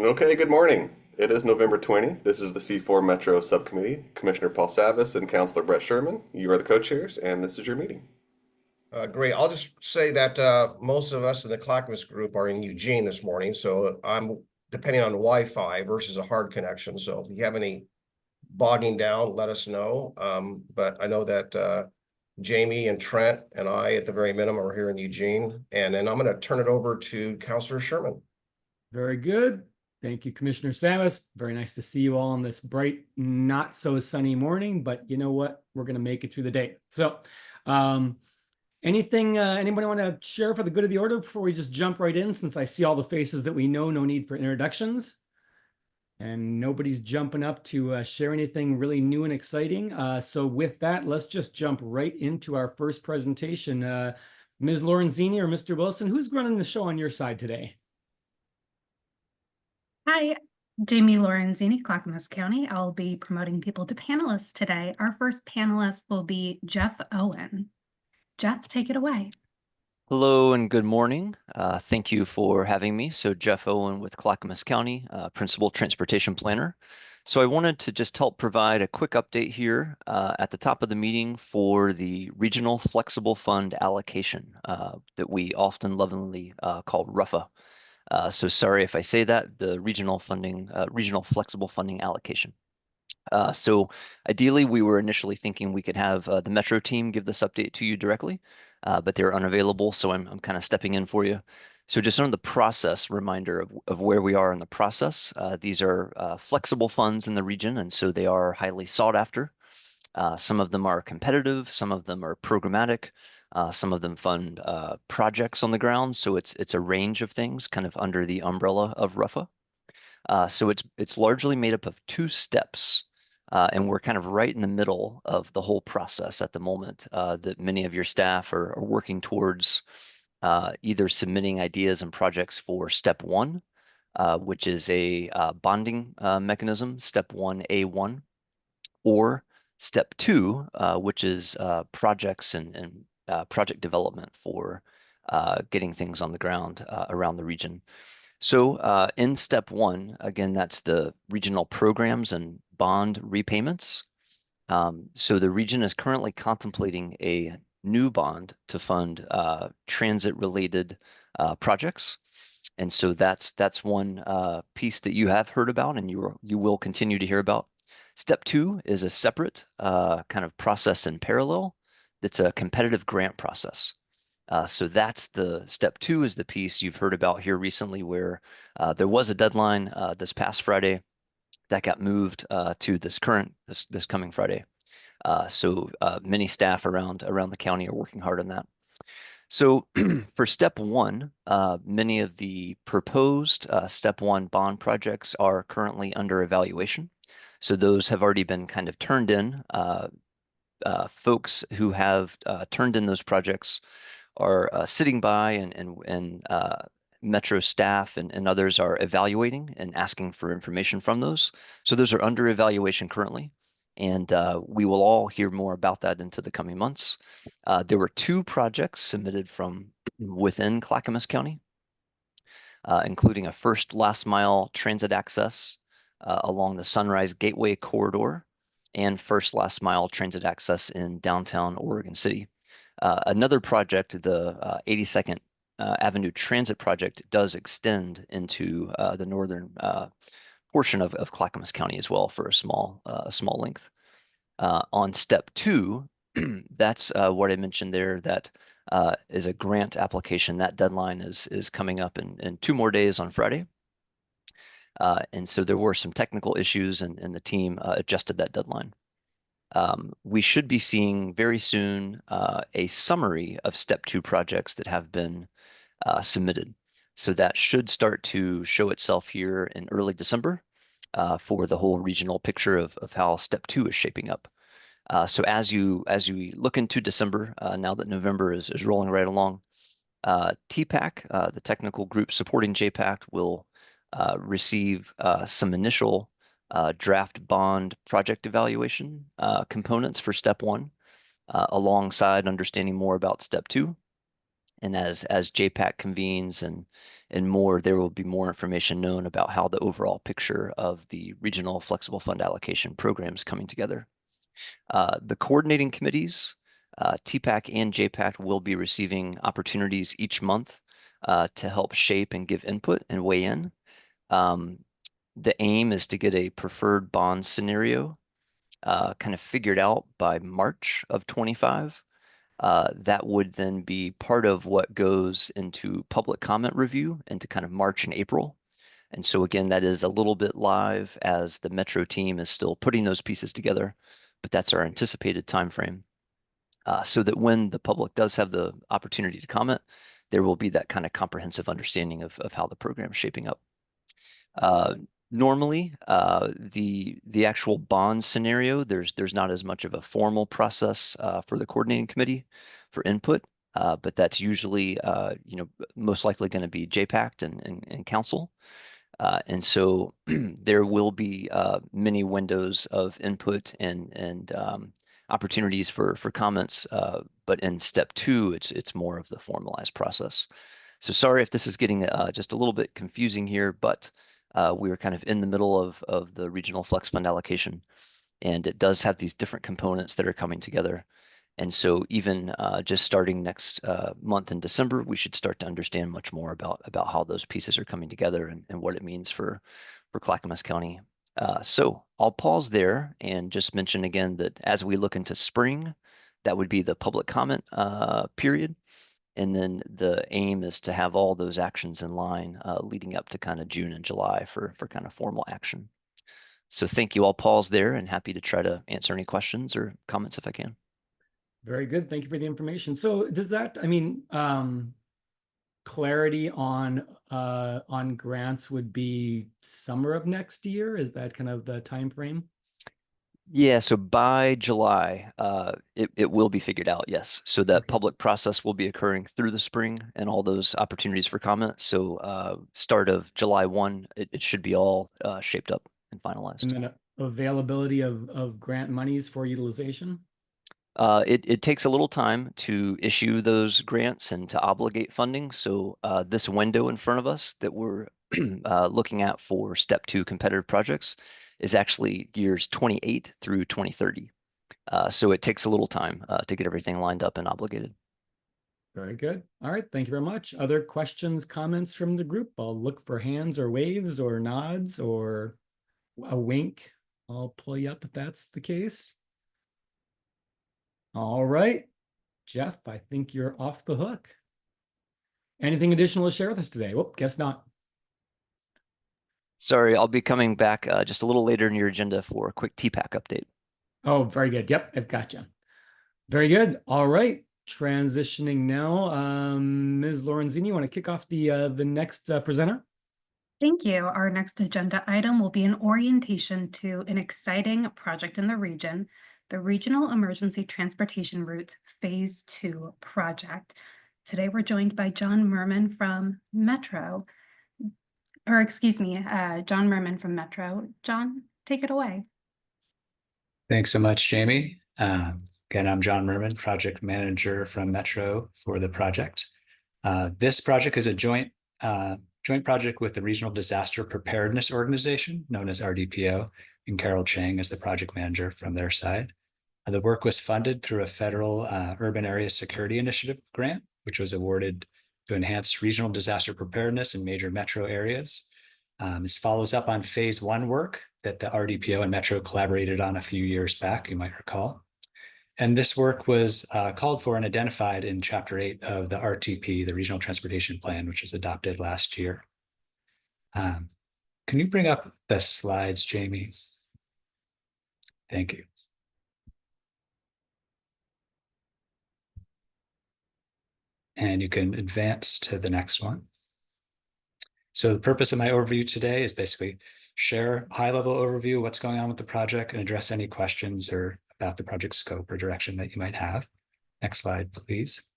Okay, good morning. It is November 20. This is the C4 Metro Subcommittee. Commissioner Paul Savas and Councilor Brett Sherman. You are the co-chairs, and this is your meeting. Great. I'll just say that most of us in the Clackamas group are in Eugene this morning, so I'm depending on Wi-Fi versus a hard connection. So if you have any bogging down, let us know. But I know that Jamie and Trent and I, at the very minimum, are here in Eugene. And then I'm going to turn it over to Councilor Sherman. Very good. Thank you, Commissioner Samus. Very nice to see you all on this bright, not so sunny morning, but you know what? We're going to make it through the day. So, anything anybody want to share for the good of the order before we just jump right in, since I see all the faces that we know, no need for introductions. And nobody's jumping up to share anything really new and exciting. So with that, let's just jump right into our first presentation. Ms. Lorenzini or Mr. Wilson, who's running the show on your side today? Hi, Jamie Lorenzini, Clackamas County. I'll be promoting people to panelists today. Our first panelist will be Jeff Owen. Jeff, take it away. Hello and good morning. Thank you for having me. So Jeff Owen with Clackamas County, Principal Transportation Planner. So I wanted to just help provide a quick update here at the top of the meeting for the Regional Flexible Fund allocation that we often lovingly call RUFA. So sorry if I say that, the Regional Flexible Funding allocation. So ideally, we were initially thinking we could have the Metro team give this update to you directly, but they're unavailable, so I'm kind of stepping in for you. So just on the process, reminder of where we are in the process. These are flexible funds in the region, and so they are highly sought after. Some of them are competitive, some of them are programmatic, some of them fund projects on the ground. So it's a range of things kind of under the umbrella of RUFA. So it's largely made up of two steps. And we're kind of right in the middle of the whole process at the moment that many of your staff are working towards either submitting ideas and projects for step one, which is a bonding mechanism, step 1A1, or step two, which is projects and project development for getting things on the ground around the region. So in step one, again, that's the regional programs and bond repayments. So the region is currently contemplating a new bond to fund transit-related projects. And so that's one piece that you have heard about and you will continue to hear about. Step two is a separate kind of process in parallel. That's a competitive grant process. So that's the step two is the piece you've heard about here recently where there was a deadline this past Friday that got moved to this coming Friday. So many staff around the county are working hard on that. So for step one, many of the proposed step one bond projects are currently under evaluation. So those have already been kind of turned in. Folks who have turned in those projects are sitting by and Metro staff and others are evaluating and asking for information from those. So those are under evaluation currently, and we will all hear more about that into the coming months. There were two projects submitted from within Clackamas County, including a first last mile transit access along the Sunrise Gateway corridor and first last mile transit access in downtown Oregon City. Another project, the 82nd Avenue Transit Project, does extend into the northern portion of Clackamas County as well for a small length. On step two, that's what I mentioned there. That is a grant application. That deadline is coming up in 2 more days on Friday. And so there were some technical issues and the team adjusted that deadline. We should be seeing very soon a summary of step two projects that have been submitted. So that should start to show itself here in early December for the whole regional picture of how step two is shaping up. So as you look into December, now that November is rolling right along, TPAC, the technical group supporting JPAC, will receive some initial draft bond project evaluation components for step one, alongside understanding more about step two. And as JPAC convenes and and more, there will be more information known about how the overall picture of the regional flexible fund allocation programs coming together. The coordinating committees, TPAC and JPAC, will be receiving opportunities each month to help shape and give input and weigh in. The aim is to get a preferred bond scenario kind of figured out by March of 25. That would then be part of what goes into public comment review into kind of March and April. And so again, that is a little bit live as the Metro team is still putting those pieces together, but that's our anticipated timeframe. So that when the public does have the opportunity to comment, there will be that kind of comprehensive understanding of how the program is shaping up. Normally, the actual bond scenario, there's not as much of a formal process for the coordinating committee for input, but that's usually most likely going to be JPAC and council. And so there will be many windows of input and opportunities for comments, but in step 2, it's more of the formalized process. So sorry if this is getting just a little bit confusing here, but we are kind of in the middle of the regional flex fund allocation, and it does have these different components that are coming together. And so even just starting next month in December, we should start to understand much more about how those pieces are coming together and what it means for Clackamas County. So I'll pause there and just mention again that as we look into spring, that would be the public comment period. And then the aim is to have all those actions in line leading up to kind of June and July for kind of formal action. So thank you. I'll pause there and happy to try to answer any questions or comments if I can. Very good. Thank you for the information. So does that, clarity on grants would be summer of next year? Is that kind of the time frame? Yeah, so by July, it will be figured out, yes. So that Okay. public process will be occurring through the spring and all those opportunities for comment. So start of July 1, it should be all shaped up and finalized. And then availability of grant monies for utilization? It takes a little time to issue those grants and to obligate funding. So this window in front of us that we're looking at for step 2 competitive projects is actually years 28 through 2030. So it takes a little time to get everything lined up and obligated. Very good. All right. Thank you very much. Other questions, comments from the group? I'll look for hands or waves or nods or a wink. I'll pull you up if that's the case. All right. Jeff, I think you're off the hook. Anything additional to share with us today? Whoop, guess not. Sorry, I'll be coming back just a little later in your agenda for a quick TPAC update. Oh, very good. Yep, I've got you. Very good. All right. Transitioning now. Ms. Lorenzini, you want to kick off the next presenter? Thank you. Our next agenda item will be an orientation to an exciting project in the region, the Regional Emergency Transportation Routes Phase 2 project. Today, we're joined by John Merman from Metro. John Merman from Metro. John, take it away. Thanks so much, Jamie. Again, I'm John Merman, project manager from Metro for the project. This project is a joint project with the Regional Disaster Preparedness Organization, known as RDPO, and Carol Chang is the project manager from their side. The work was funded through a federal Urban Area Security Initiative grant, which was awarded to enhance regional disaster preparedness in major metro areas. This follows up on phase 1 work that the RDPO and Metro collaborated on a few years back, you might recall. And this work was called for and identified in Chapter 8 of the RTP, the Regional Transportation Plan, which was adopted last year. Can you bring up the slides, Jamie? Thank you. And you can advance to the next one. So the purpose of my overview today is basically share a high-level overview of what's going on with the project and address any questions or about the project scope or direction that you might have. Next slide, please.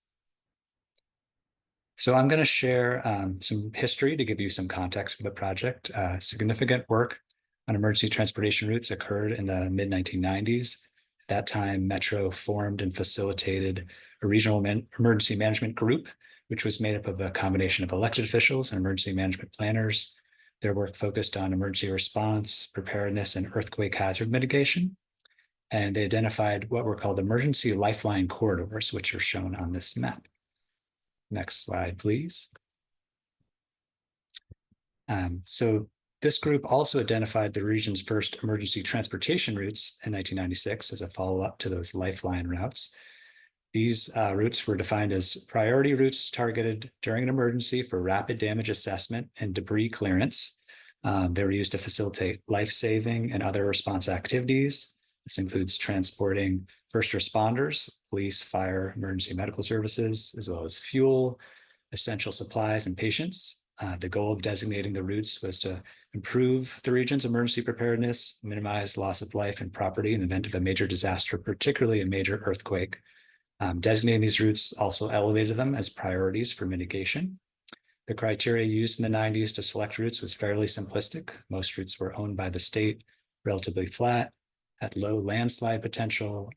So I'm going to share some history to give you some context for the project. Significant work on emergency transportation routes occurred in the mid-1990s. At that time, Metro formed and facilitated a regional emergency management group which was made up of a combination of elected officials and emergency management planners. Their work focused on emergency response, preparedness, and earthquake hazard mitigation. And they identified what were called emergency lifeline corridors, which are shown on this map. Next slide, please. So this group also identified the region's first emergency transportation routes in 1996 as a follow-up to those lifeline routes. These routes were defined as priority routes targeted during an emergency for rapid damage assessment and debris clearance. They were used to facilitate life-saving and other response activities. This includes transporting first responders, police, fire, emergency medical services, as well as fuel, essential supplies, and patients. The goal of designating the routes was to improve the region's emergency preparedness, minimize loss of life and property in the event of a major disaster, particularly a major earthquake. Designating these routes also elevated them as priorities for mitigation. The criteria used in the 90s to select routes was fairly simplistic. Most routes were owned by the state, relatively flat, had low landslide potential,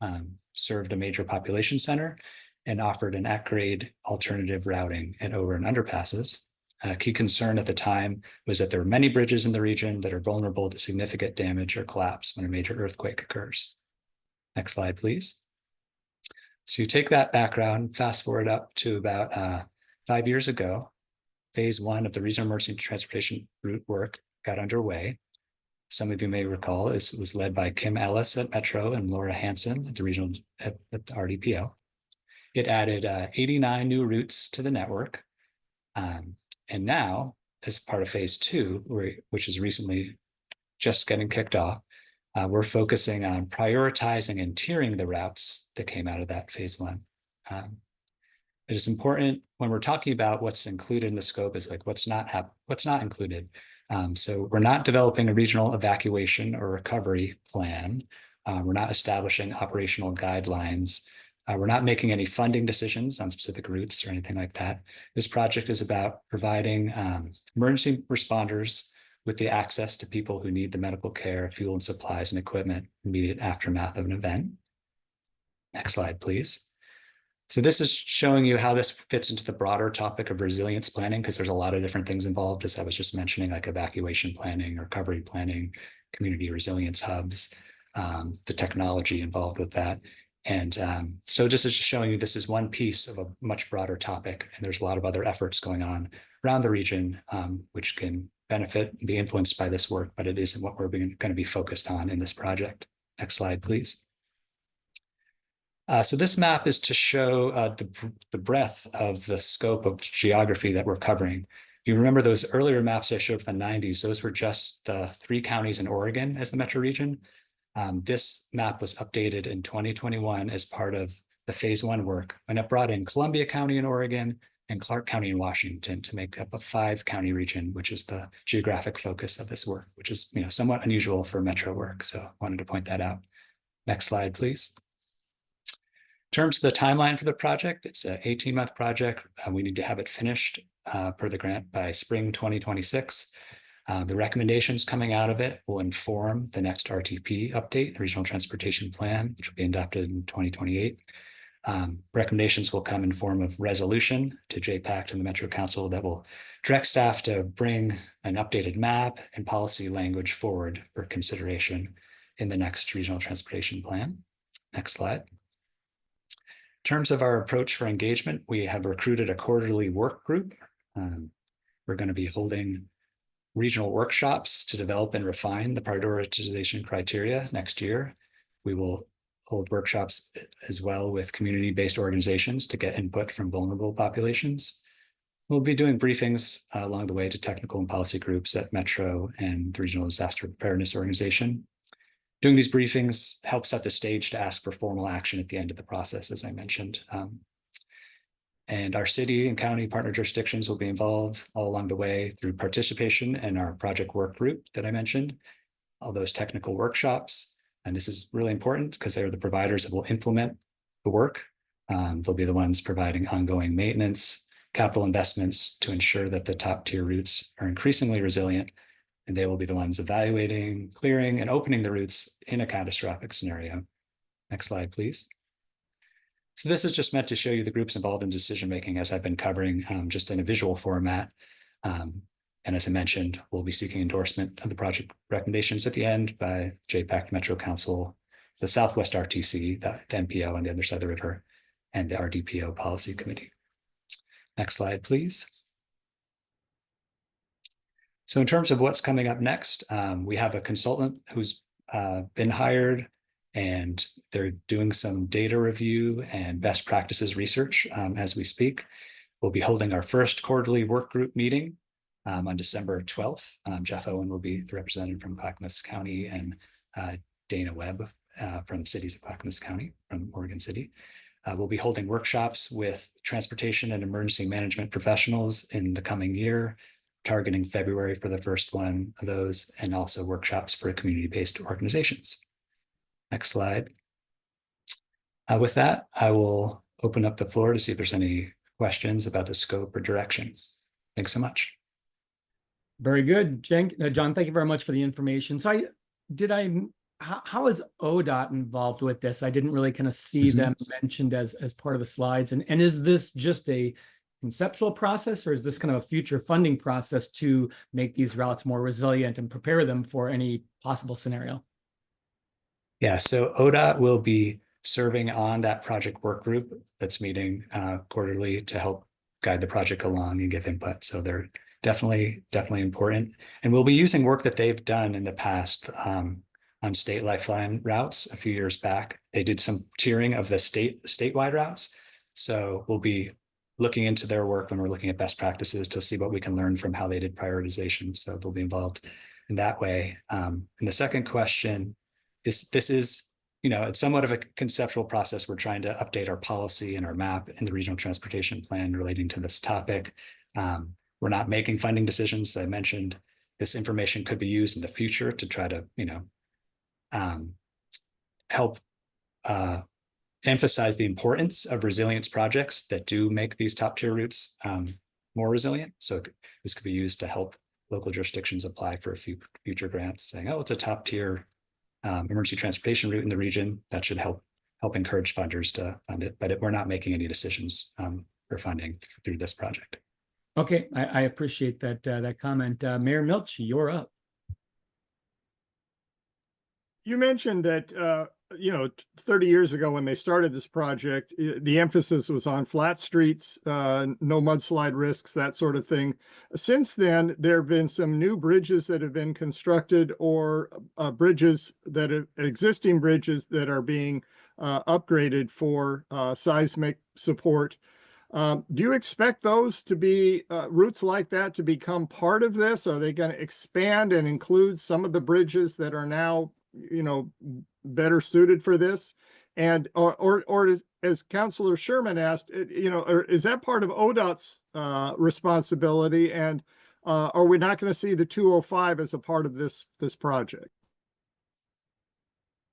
served a major population center, and offered an at-grade alternative routing and over and underpasses. A key concern at the time was that there were many bridges in the region that are vulnerable to significant damage or collapse when a major earthquake occurs. Next slide, please. So you take that background, fast forward up to about 5 years ago, phase 1 of the regional emergency transportation route work got underway. Some of you may recall this was led by Kim Ellis at Metro and Laura Hansen at the regional at the RDPO. It added 89 new routes to the network. And now, as part of phase 2, which is recently just getting kicked off, we're focusing on prioritizing and tiering the routes that came out of that phase 1. It is important when we're talking about what's included in the scope is like what's not included. So we're not developing a regional evacuation or recovery plan. We're not establishing operational guidelines. We're not making any funding decisions on specific routes or anything like that. This project is about providing emergency responders with the access to people who need the medical care, fuel and supplies and equipment, immediate aftermath of an event. Next slide, please. So this is showing you how this fits into the broader topic of resilience planning, because there's a lot of different things involved, as I was just mentioning, like evacuation planning, recovery planning, community resilience hubs, the technology involved with that. And so this is just showing you this is one piece of a much broader topic, and there's a lot of other efforts going on around the region, which can benefit and be influenced by this work, but it isn't what we're going to be focused on in this project. Next slide, please. So this map is to show the breadth of the scope of geography that we're covering. If you remember those earlier maps I showed from the 90s, those were just the 3 counties in Oregon as the metro region. This map was updated in 2021 as part of the phase 1 work, and it brought in Columbia County in Oregon and Clark County in Washington to make up a 5-county region, which is the geographic focus of this work, which is somewhat unusual for metro work. So I wanted to point that out. Next slide, please. In terms of the timeline for the project, it's an 18-month project. We need to have it finished per the grant by spring 2026. The recommendations coming out of it will inform the next RTP update, the Regional Transportation Plan, which will be adopted in 2028. Recommendations will come in form of resolution to JPAC and the Metro Council that will direct staff to bring an updated map and policy language forward for consideration in the next Regional Transportation Plan. Next slide. In terms of our approach for engagement, we have recruited a quarterly work group. We're going to be holding regional workshops to develop and refine the prioritization criteria next year. We will hold workshops as well with community-based organizations to get input from vulnerable populations. We'll be doing briefings along the way to technical and policy groups at Metro and the Regional Disaster Preparedness Organization. Doing these briefings helps set the stage to ask for formal action at the end of the process, as I mentioned. And our city and county partner jurisdictions will be involved all along the way through participation in our project work group that I mentioned, all those technical workshops. And this is really important because they are the providers that will implement the work. They'll be the ones providing ongoing maintenance, capital investments to ensure that the top tier routes are increasingly resilient. And they will be the ones evaluating, clearing, and opening the routes in a catastrophic scenario. Next slide, please. So this is just meant to show you the groups involved in decision-making as I've been covering just in a visual format. And as I mentioned, we'll be seeking endorsement of the project recommendations at the end by JPAC Metro Council, the Southwest RTC, the MPO on the other side of the river, and the RDPO Policy Committee. Next slide, please. So in terms of what's coming up next, we have a consultant who's been hired, and they're doing some data review and best practices research as we speak. We'll be holding our first quarterly work group meeting on December 12th. Jeff Owen will be the representative from Clackamas County, and Dana Webb from Cities of Clackamas County from Oregon City. We'll be holding workshops with transportation and emergency management professionals in the coming year, targeting February for the first one of those, and also workshops for community-based organizations. Next slide. With that, I will open up the floor to see if there's any questions about the scope or direction. Thanks so much. Very good, John. Thank you very much for the information. So how is ODOT involved with this? I didn't really kind of see them mentioned as part of the slides. And is this just a conceptual process, or is this kind of a future funding process to make these routes more resilient and prepare them for any possible scenario? Yeah, so ODOT will be serving on that project work group that's meeting quarterly to help guide the project along and give input. So they're definitely important. And we'll be using work that they've done in the past on state lifeline routes. A few years back, they did some tiering of the statewide routes. So we'll be looking into their work when we're looking at best practices to see what we can learn from how they did prioritization. So they'll be involved in that way. And the second question is, this is, it's somewhat of a conceptual process. We're trying to update our policy and our map in the regional transportation plan relating to this topic. We're not making funding decisions. As I mentioned, this information could be used in the future to try to, help emphasize the importance of resilience projects that do make these top tier routes more resilient. So this could be used to help local jurisdictions apply for a few future grants, saying, oh, it's a top tier emergency transportation route in the region. That should help encourage funders to fund it. But we're not making any decisions for funding through this project. Okay, I appreciate that comment. Mayor Milch, you're up. You mentioned that 30 years ago when they started this project, the emphasis was on flat streets, no mudslide risks, that sort of thing. Since then, there have been some new bridges that have been constructed, or existing bridges that are being upgraded for seismic support. Do you expect those to be routes like that to become part of this? Are they going to expand and include some of the bridges that are now better suited for this? And or as Councilor Sherman asked, or is that part of ODOT's responsibility? And are we not going to see the 205 as a part of this project?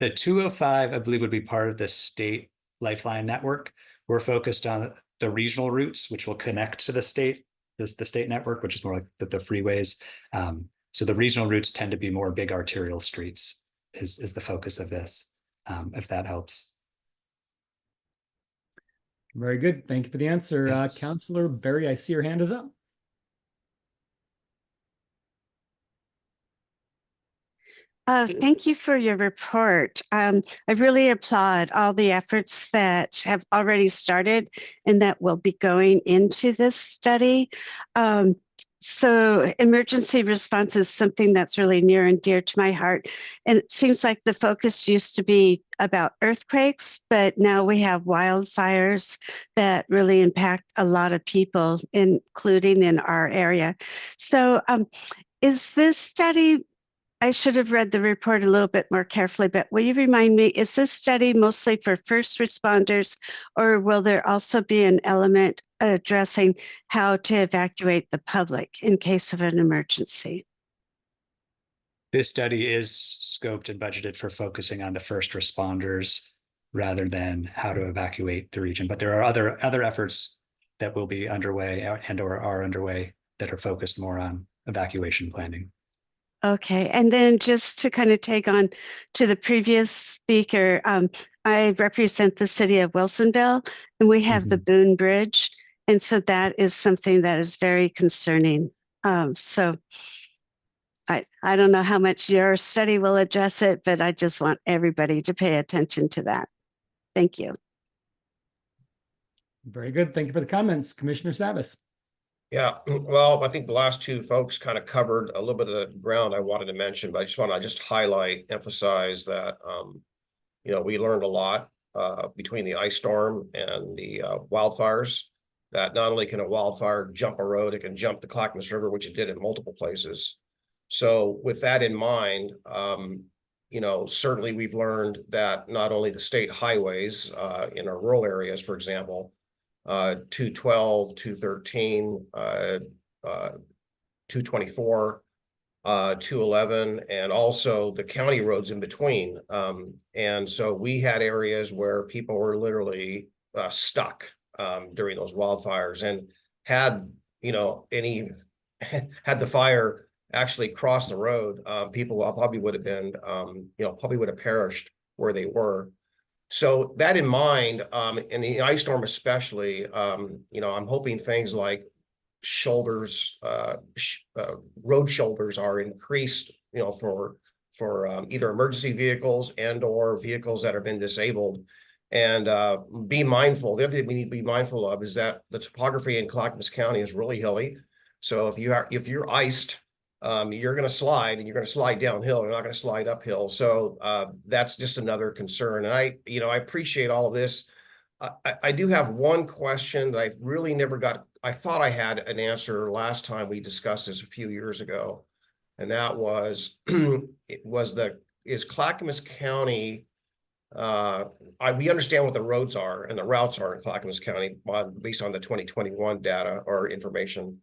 The 205, I believe, would be part of the state lifeline network. We're focused on the regional routes, which will connect to the state network, which is more like the freeways. So the regional routes tend to be more big arterial streets is the focus of this, if that helps. Very good. Thank you for the answer. Yeah. Councilor Berry, I see your hand is up. Thank you for your report. I really applaud all the efforts that have already started and that will be going into this study. So emergency response is something that's really near and dear to my heart. And it seems like the focus used to be about earthquakes, but now we have wildfires that really impact a lot of people, including in our area. So is this study, I should have read the report a little bit more carefully, but will you remind me, is this study mostly for first responders, or will there also be an element addressing how to evacuate the public in case of an emergency? This study is scoped and budgeted for focusing on the first responders rather than how to evacuate the region. But there are other efforts that will be underway and or are underway that are focused more on evacuation planning. Okay, and then just to kind of take on to the previous speaker, I represent the city of Wilsonville, and we have the Boone Bridge. And so that is something that is very concerning. So I don't know how much your study will address it, but I just want everybody to pay attention to that. Thank you. Very good. Thank you for the comments, Commissioner Savas. Yeah, well, I think the last two folks kind of covered a little bit of the ground I wanted to mention, but I just want to highlight, emphasize that, you know, we learned a lot between the ice storm and the wildfires, that not only can a wildfire jump a road, it can jump the Clackamas River, which it did in multiple places. So with that in mind, you know, certainly we've learned that not only the state highways in our rural areas, for example, 212, 213, 224, 211, and also the county roads in between. And so we had areas where people were literally stuck during those wildfires, and had, you know, had the fire actually crossed the road, people probably would have been, you know, probably would have perished where they were. So that in mind, in the ice storm especially, you know, I'm hoping things like shoulders, road shoulders are increased, you know, for either emergency vehicles and or vehicles that have been disabled. And be mindful. The other thing we need to be mindful of is that the topography in Clackamas County is really hilly. So if you're iced, you're going to slide, and you're going to slide downhill. You're not going to slide uphill. So that's just another concern. And I appreciate all of this. I do have one question that I've really never got. I thought I had an answer last time we discussed this a few years ago. And that was, is Clackamas County, we understand what the roads are and the routes are in Clackamas County based on the 2021 data or information,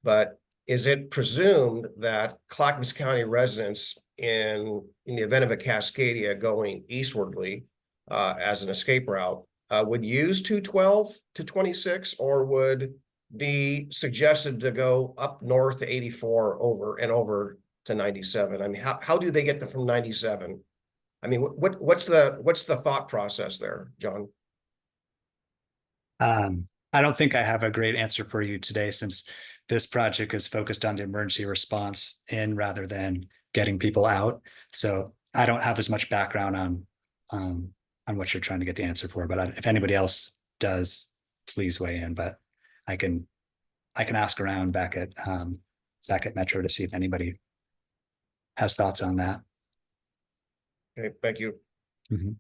but is it presumed that Clackamas County residents in the event of a Cascadia going eastwardly as an escape route would use 212 to 26, or would be suggested to go up north to 84 over to 97? I mean, how do they get from 97? I mean, what's the thought process there, John? I don't think I have a great answer for you today, since this project is focused on the emergency response in rather than getting people out. So I don't have as much background on what you're trying to get the answer for. But if anybody else does, please weigh in. But I can ask around back at Metro to see if anybody has thoughts on that. Okay, thank you. Mm-hmm.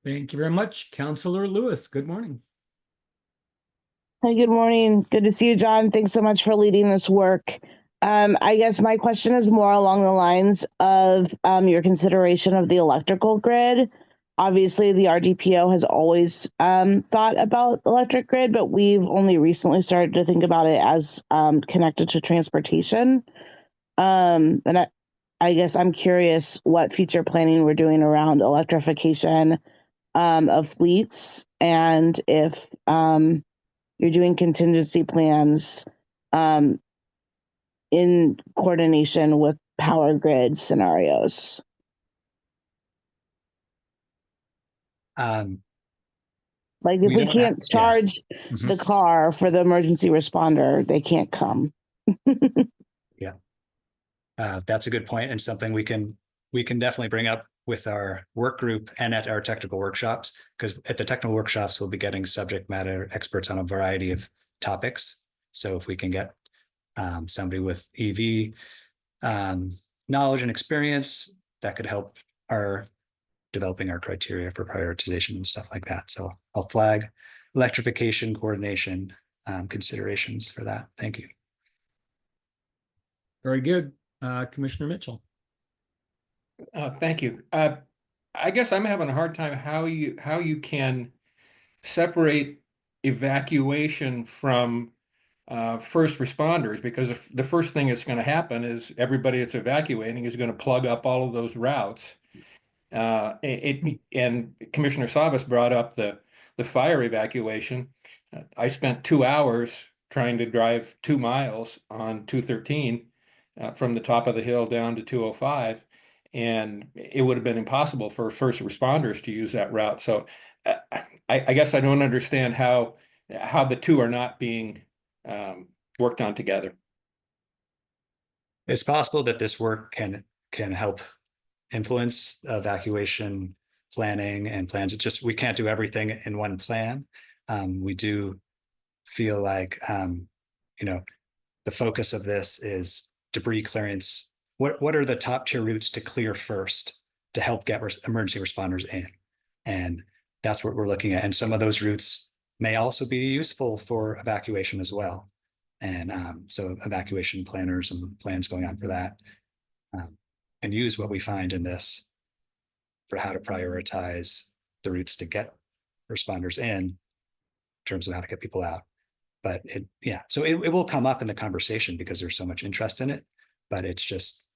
Thank you very much, Councilor Lewis. Good morning. Hi, good morning. Good to see you, John. Thanks so much for leading this work. I guess my question is more along the lines of your consideration of the electrical grid. Obviously, the RDPO has always thought about electric grid, but we've only recently started to think about it as connected to transportation. And I guess I'm curious what future planning we're doing around electrification of fleets, and if you're doing contingency plans in coordination with power grid scenarios. Like if we can't charge the car for the emergency responder, they can't come. Yeah, that's a good point, and something we can definitely bring up with our work group and at our technical workshops, because at the technical workshops, we'll be getting subject matter experts on a variety of topics. So if we can get somebody with EV knowledge and experience, that could help our developing our criteria for prioritization and stuff like that. So I'll flag electrification coordination considerations for that. Thank you. Very good. Commissioner Mitchell. Thank you. I guess I'm having a hard time how you can separate evacuation from first responders, because if the first thing that's going to happen is everybody that's evacuating is going to plug up all of those routes. And Commissioner Savas brought up the fire evacuation. I spent 2 hours trying to drive 2 miles on 213 from the top of the hill down to 205. and it would have been impossible for first responders to use that route. So I guess I don't understand how the two are not being worked on together. It's possible that this work can help influence evacuation planning and plans. It's just we can't do everything in one plan. We do feel like the focus of this is debris clearance. What are the top tier routes to clear first to help get emergency responders in? And that's what we're looking at. And some of those routes may also be useful for evacuation as well. And so evacuation planners and plans going on for that, and use what we find in this for how to prioritize the routes to get responders in terms of how to get people out. But so it will come up in the conversation because there's so much interest in it, but it's just,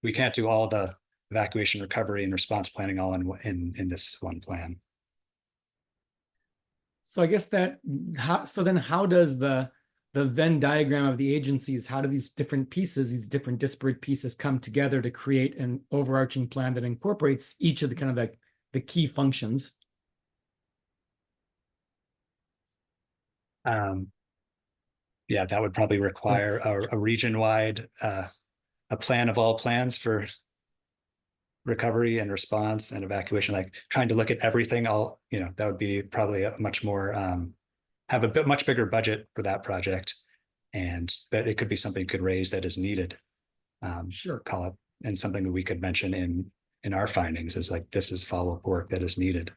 we can't do all the evacuation, recovery, and response planning all in this one plan. So I guess how does the Venn diagram of the agencies, how do these different pieces, these different disparate pieces come together to create an overarching plan that incorporates each of the kind of the key functions? Yeah, that would probably require a region-wide, a plan of all plans for recovery and response and evacuation, like trying to look at everything all, that would be probably a much more, have a much bigger budget for that project. But it could be something you could raise that is needed. Sure. Call it, and something that we could mention in our findings is like, this is follow-up work that is needed.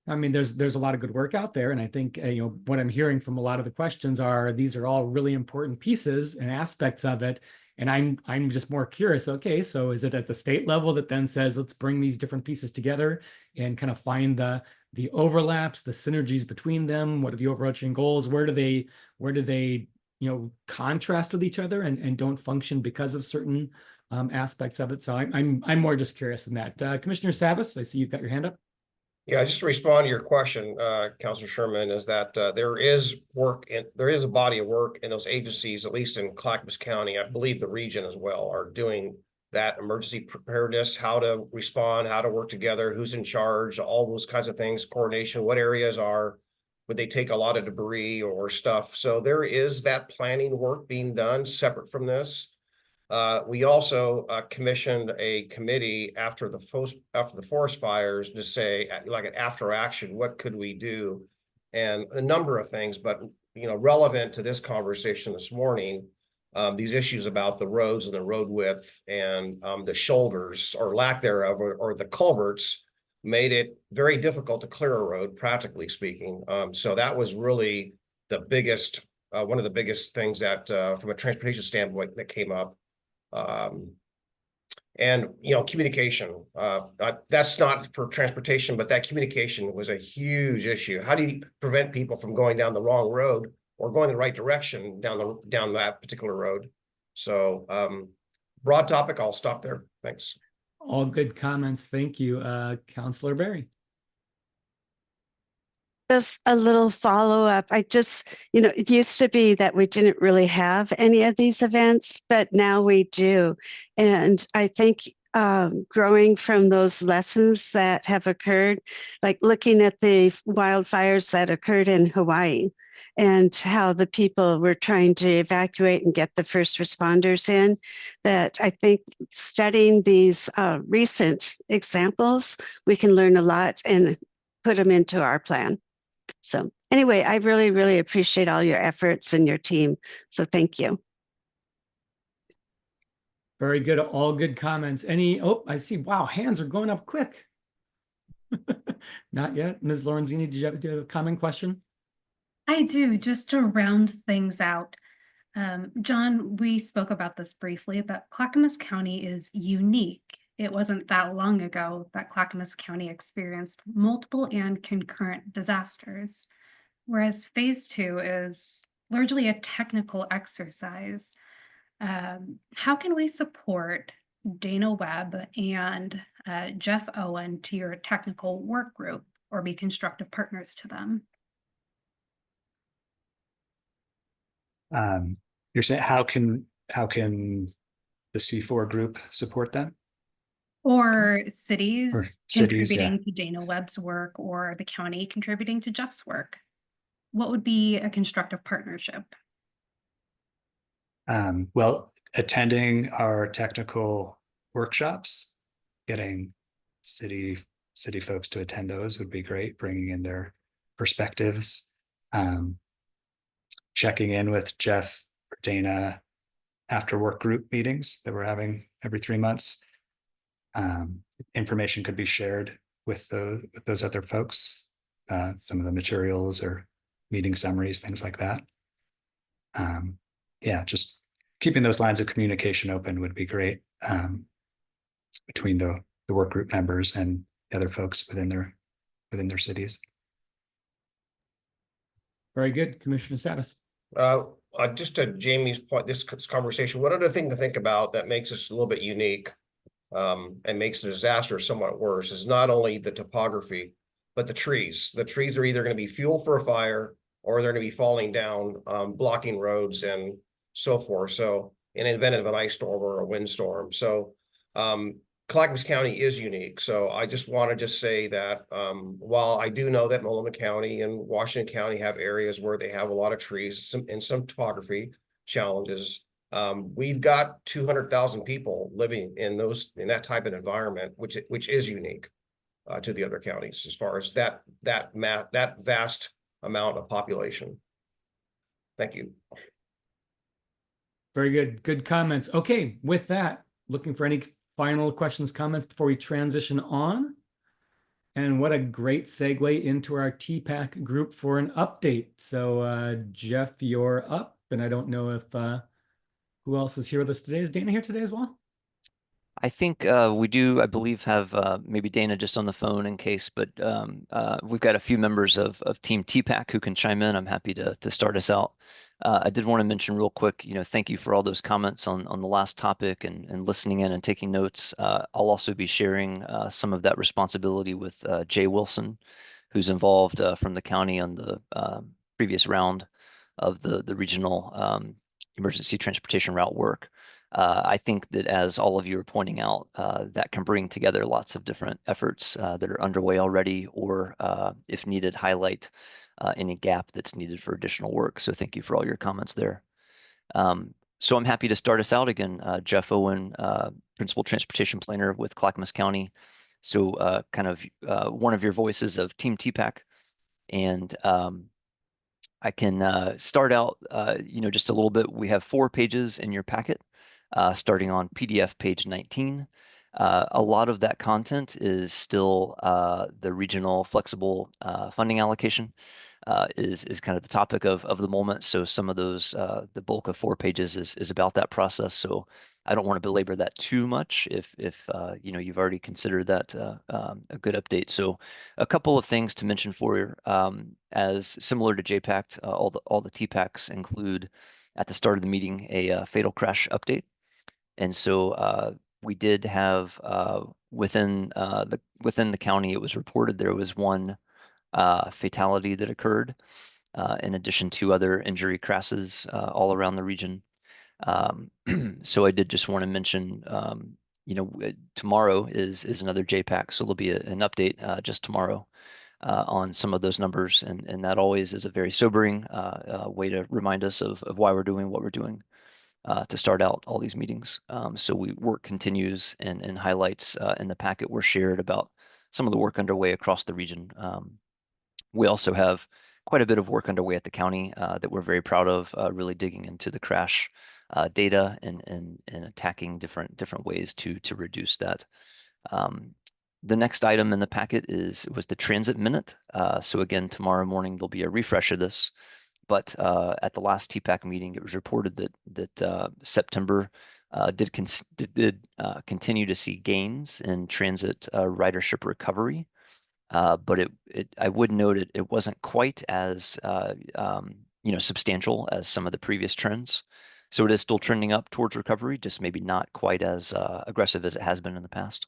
I mean, there's a lot of good work out there, and I think what I'm hearing from a lot of the questions are these are all really important pieces and aspects of it, and I'm just more curious. Okay, so is it at the state level that then says let's bring these different pieces together and kind of find the overlaps, the synergies between them? What are the overarching goals? Where do they contrast with each other and don't function because of certain aspects of it? So I'm more just curious than that. Commissioner Savas, I see you've got your hand up. Yeah, just to respond to your question, Councilor Sherman, is that there is a body of work in those agencies, at least in Clackamas County. I believe the region as well are doing that emergency preparedness, how to respond, how to work together, who's in charge, all those kinds of things, coordination, what areas would they take a lot of debris or stuff. So there is that planning work being done separate from this. We also commissioned a committee after the forest fires to say, like an after action, what could we do? And a number of things, but relevant to this conversation this morning, these issues about the roads and the road width and the shoulders or lack thereof, or the culverts made it very difficult to clear a road, practically speaking. So that was really the biggest, one of the biggest things that from a transportation standpoint that came up. And communication, that's not for transportation, but that communication was a huge issue. How do you prevent people from going down the wrong road or going the right direction down that particular road? So broad topic, I'll stop there. Thanks. All good comments. Thank you, Councilor Berry. Just a little follow-up. It used to be that we didn't really have any of these events, but now we do. And I think growing from those lessons that have occurred, like looking at the wildfires that occurred in Hawaii and how the people were trying to evacuate and get the first responders in, that I think studying these recent examples, we can learn a lot and put them into our plan. So anyway, I really, really appreciate all your efforts and your team. So thank you. Very good. All good comments. I see. Wow, hands are going up quick. Not yet. Ms. Lorenzini, do you have a comment, question? I do, just to round things out. John, we spoke about this briefly, but Clackamas County is unique. It wasn't that long ago that Clackamas County experienced multiple and concurrent disasters, whereas phase 2 is largely a technical exercise. How can we support Dana Webb and Jeff Owen to your technical work group or be constructive partners to them? You're saying how can the C4 group support them. Or cities Or cities, yeah. contributing to Dana Webb's work or the county contributing to Jeff's work. What would be a constructive partnership? Well, attending our technical workshops, getting city folks to attend those would be great, bringing in their perspectives. Checking in with Jeff or Dana after work group meetings that we're having every 3 months. Information could be shared with those other folks, some of the materials or meeting summaries, things like that. Yeah, just keeping those lines of communication open would be great, between the work group members and the other folks within their cities. Very good, Commissioner Savis. Just to Jamie's point, this conversation, one other thing to think about that makes us a little bit unique, and makes the disaster somewhat worse is not only the topography, but the trees. The trees are either going to be fuel for a fire or they're going to be falling down, blocking roads and so forth. So in the event of an ice storm or a windstorm. So Clackamas County is unique. So I just want to say that while I do know that Multnomah County and Washington County have areas where they have a lot of trees and some topography challenges, we've got 200,000 people living in that type of environment, which is unique to the other counties as far as that vast amount of population. Thank you. Very good. Good comments. Okay, with that, looking for any final questions, comments before we transition on. And what a great segue into our TPAC group for an update. So Jeff, you're up. And I don't know if who else is here with us today? Is Dana here today as well? I think we do, I believe, have maybe Dana just on the phone in case, but we've got a few members of Team TPAC who can chime in. I'm happy to start us out. I did want to mention real quick, thank you for all those comments on the last topic and listening in and taking notes. I'll also be sharing some of that responsibility with Jay Wilson, who's involved from the county on the previous round of the regional emergency transportation route work. I think that as all of you are pointing out, that can bring together lots of different efforts that are underway already, or if needed, highlight any gap that's needed for additional work. So thank you for all your comments there. So I'm happy to start us out again. Jeff Owen, Principal Transportation Planner with Clackamas County. So kind of one of your voices of Team TPAC. And I can start out, just a little bit. We have 4 pages in your packet. Starting on PDF page 19. A lot of that content is still the regional flexible funding allocation is kind of the topic of the moment. So some of those, the bulk of 4 pages is about that process. So I don't want to belabor that too much if you've already considered that a good update. So a couple of things to mention for you, as similar to JPAC, all the TPACs include at the start of the meeting a fatal crash update. And so we did have within the county, it was reported there was 1 fatality that occurred, in addition to other injury crashes all around the region. So I did just want to mention, tomorrow is another JPAC, so there'll be an update just tomorrow on some of those numbers, and that always is a very sobering way to remind us of why we're doing what we're doing. To start out all these meetings. So work continues and highlights in the packet were shared about some of the work underway across the region. We also have quite a bit of work underway at the county that we're very proud of, really digging into the crash data and attacking different ways to reduce that. The next item in the packet was the transit minute. So again, tomorrow morning, there'll be a refresh of this. But at the last TPAC meeting, it was reported that September did continue to see gains in transit ridership recovery. But I would note it wasn't quite as substantial as some of the previous trends. So it is still trending up towards recovery, just maybe not quite as aggressive as it has been in the past.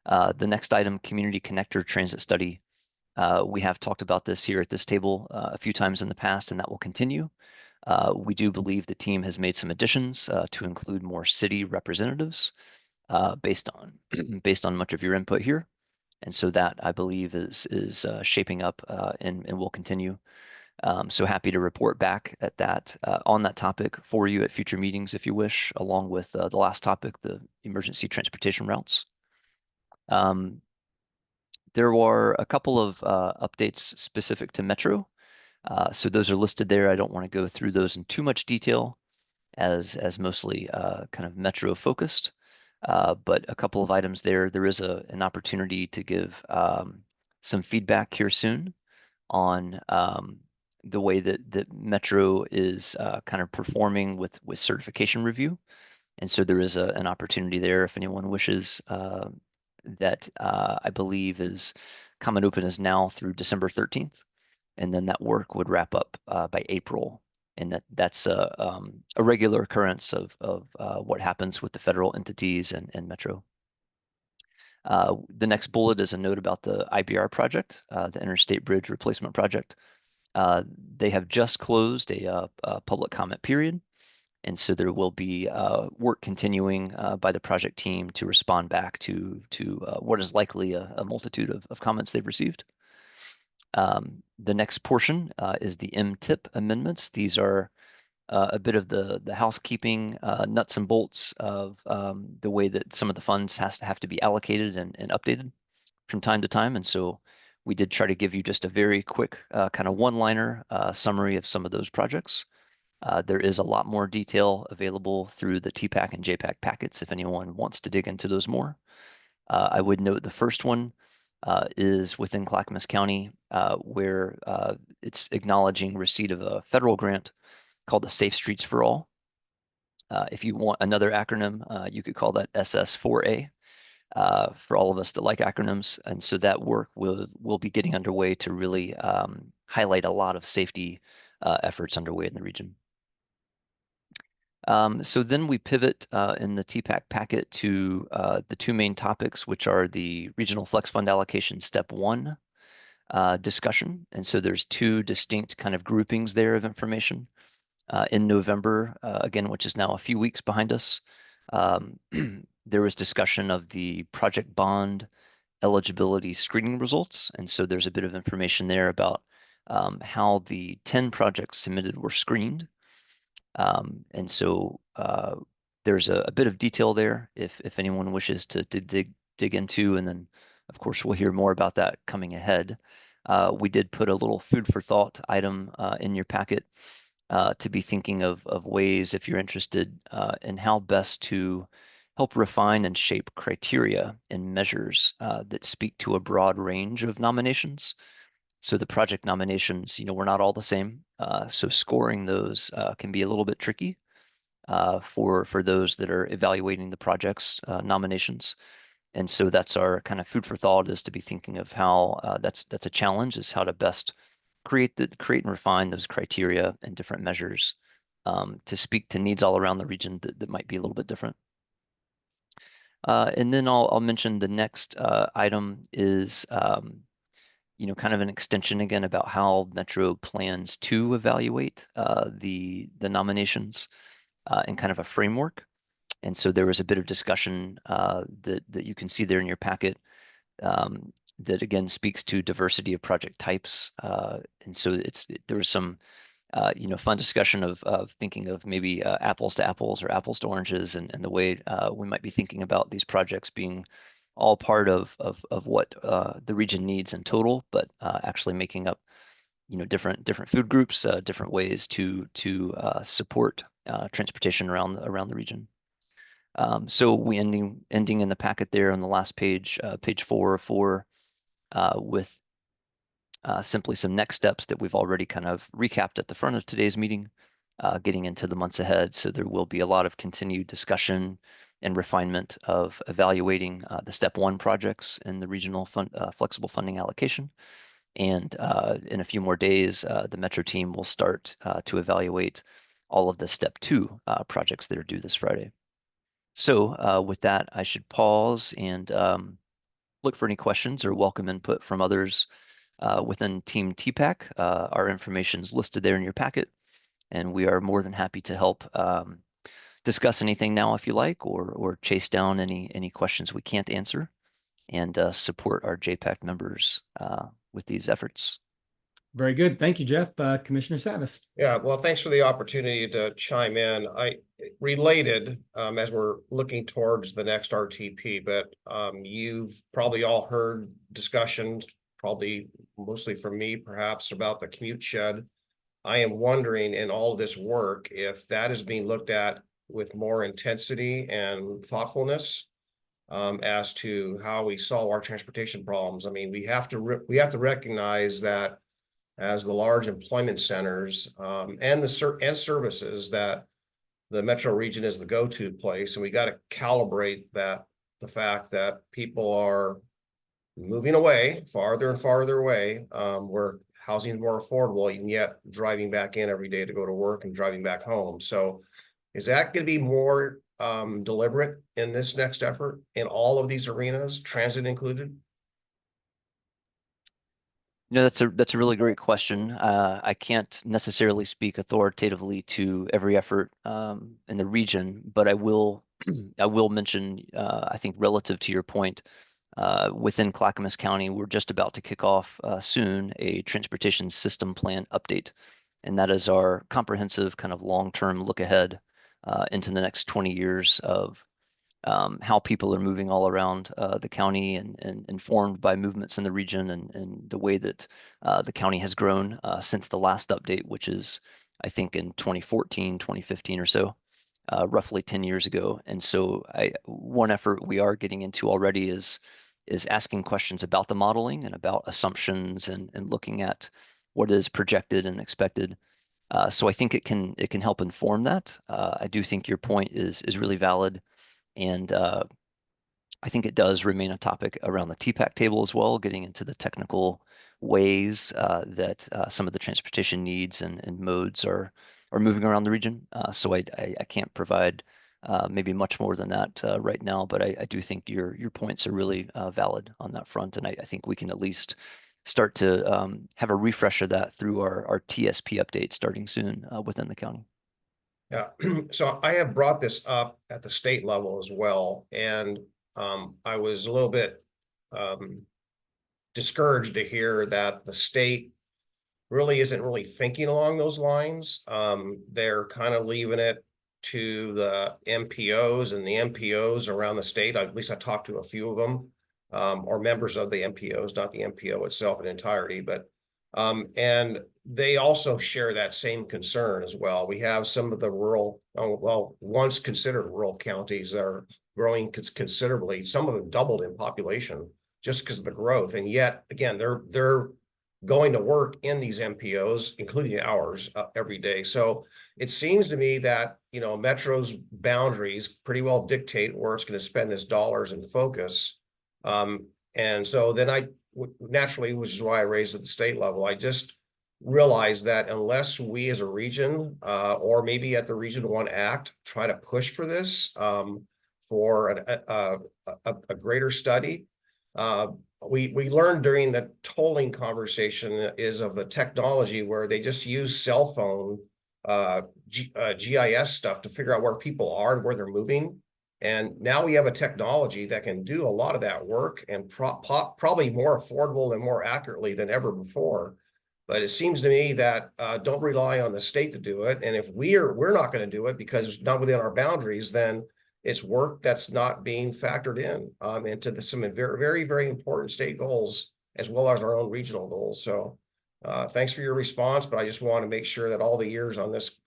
The next item, Community Connector Transit Study. We have talked about this here at this table a few times in the past, and that will continue. We do believe the team has made some additions to include more city representatives based on based on much of your input here. And so that, I believe, is shaping up and will continue. So happy to report back at that on that topic for you at future meetings if you wish, along with the last topic, the emergency transportation routes. There were a couple of updates specific to Metro. So those are listed there. I don't want to go through those in too much detail as mostly kind of Metro focused. But a couple of items there. There is an opportunity to give some feedback here soon on the way that Metro is kind of performing with certification review. And so there is an opportunity there if anyone wishes that I believe is coming open as now through December 13th. And then that work would wrap up by April. And that's a regular occurrence of what happens with the federal entities and Metro. The next bullet is a note about the IBR project, the Interstate Bridge Replacement Project. They have just closed a public comment period. And so there will be work continuing by the project team to respond back to what is likely a multitude of comments they've received. The next portion is the MTIP amendments. These are a bit of the housekeeping nuts and bolts of the way that some of the funds have to be allocated and updated from time to time. And so we did try to give you just a very quick kind of one-liner summary of some of those projects. There is a lot more detail available through the TPAC and JPAC packets if anyone wants to dig into those more. I would note the first one is within Clackamas County, where it's acknowledging receipt of a federal grant called the Safe Streets for All. If you want another acronym, you could call that SS4A for all of us that like acronyms. And so that work will be getting underway to really highlight a lot of safety efforts underway in the region. So then we pivot in the TPAC packet to the two main topics, which are the Regional Flex Fund Allocation Step 1 discussion. And so there's two distinct kind of groupings there of information. In November, again, which is now a few weeks behind us, there was discussion of the project bond eligibility screening results. And so there's a bit of information there about how the 10 projects submitted were screened. And so there's a bit of detail there if anyone wishes to dig into, and then of course we'll hear more about that coming ahead. We did put a little food for thought item in your packet to be thinking of ways, if you're interested, in how best to help refine and shape criteria and measures that speak to a broad range of nominations. So the project nominations, we're not all the same. So scoring those can be a little bit tricky for those that are evaluating the project's nominations. And so that's our kind of food for thought, is to be thinking of how that's a challenge, is how to best create and refine those criteria and different measures to speak to needs all around the region that might be a little bit different. And then I'll mention the next item is kind of an extension again about how Metro plans to evaluate the nominations in kind of a framework. And so there was a bit of discussion that you can see there in your packet that again speaks to diversity of project types. And so there was some fun discussion of thinking of maybe apples to apples or apples to oranges, and the way we might be thinking about these projects being all part of what the region needs in total, but actually making up different food groups, different ways to support transportation around the region. So we ending in the packet there on the last page, page 404, with simply some next steps that we've already kind of recapped at the front of today's meeting, getting into the months ahead. So there will be a lot of continued discussion and refinement of evaluating the Step 1 projects in the regional flexible funding allocation. And in a few more days, the Metro team will start to evaluate all of the Step 2 projects that are due this Friday. So with that, I should pause and look for any questions or welcome input from others within Team TPAC. Our information is listed there in your packet. And we are more than happy to help discuss anything now if you like, or chase down any questions we can't answer, and support our JPAC members with these efforts. Very good. Thank you, Jeff. Commissioner Savas. Yeah, well, thanks for the opportunity to chime in. Related, as we're looking towards the next RTP, but you've probably all heard discussions, probably mostly from me, perhaps, about the commute shed. I am wondering in all of this work if that is being looked at with more intensity and thoughtfulness as to how we solve our transportation problems. I mean, we have to recognize that as the large employment centers and services, that the metro region is the go-to place, and we got to calibrate the fact that people are moving away farther and farther away, where housing is more affordable, and yet driving back in every day to go to work and driving back home. So is that going to be more deliberate in this next effort in all of these arenas, transit included? That's a really great question. I can't necessarily speak authoritatively to every effort in the region, but I will I will mention, I think relative to your point, within Clackamas County, we're just about to kick off soon a transportation system plan update. And that is our comprehensive kind of long-term look ahead into the next 20 years of how people are moving all around the county, and informed by movements in the region, and the way that the county has grown since the last update, which is, I think, in 2014, 2015 or so, roughly 10 years ago. And so one effort we are getting into already is asking questions about the modeling and about assumptions, and looking at what is projected and expected. So I think it can help inform that. I do think your point is really valid. And I think it does remain a topic around the TPAC table as well, getting into the technical ways that some of the transportation needs and modes are moving around the region. So I can't provide maybe much more than that right now, but I do think your points are really valid on that front. And I think we can at least start to have a refresh of that through our TSP update starting soon within the county. Yeah, so I have brought this up at the state level as well, and I was a little bit discouraged to hear that the state really isn't really thinking along those lines. They're kind of leaving it to the MPOs, and the MPOs around the state, at least I talked to a few of them, or members of the MPOs, not the MPO itself in entirety, but and they also share that same concern as well. We have some of the rural, well, once considered rural counties that are growing considerably. Some of them doubled in population just because of the growth. And yet, again, they're going to work in these MPOs, including ours, every day. So it seems to me that, you know, Metro's boundaries pretty well dictate where it's going to spend its dollars and focus. And so then naturally, which is why I raised at the state level, I just realized that unless we as a region, or maybe at the Region 1 Act, try to push for this, for a greater study, we learned during the tolling conversation is of the technology where they just use cell phone GIS stuff to figure out where people are and where they're moving. And now we have a technology that can do a lot of that work, and probably more affordable and more accurately than ever before. But it seems to me that don't rely on the state to do it. And if we're not going to do it because it's not within our boundaries, then it's work that's not being factored in into some very, very, very important state goals, as well as our own regional goals. So thanks for your response, but I just want to make sure that all the ears on this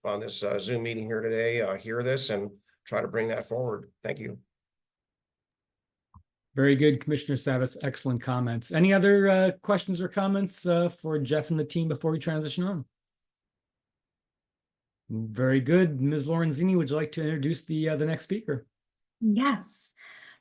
Zoom meeting here today hear this and try to bring that forward. Thank you. Very good, Commissioner Savas. Excellent comments. Any other questions or comments for Jeff and the team before we transition on? Very good. Ms. Lorenzini, would you like to introduce the next speaker? Yes.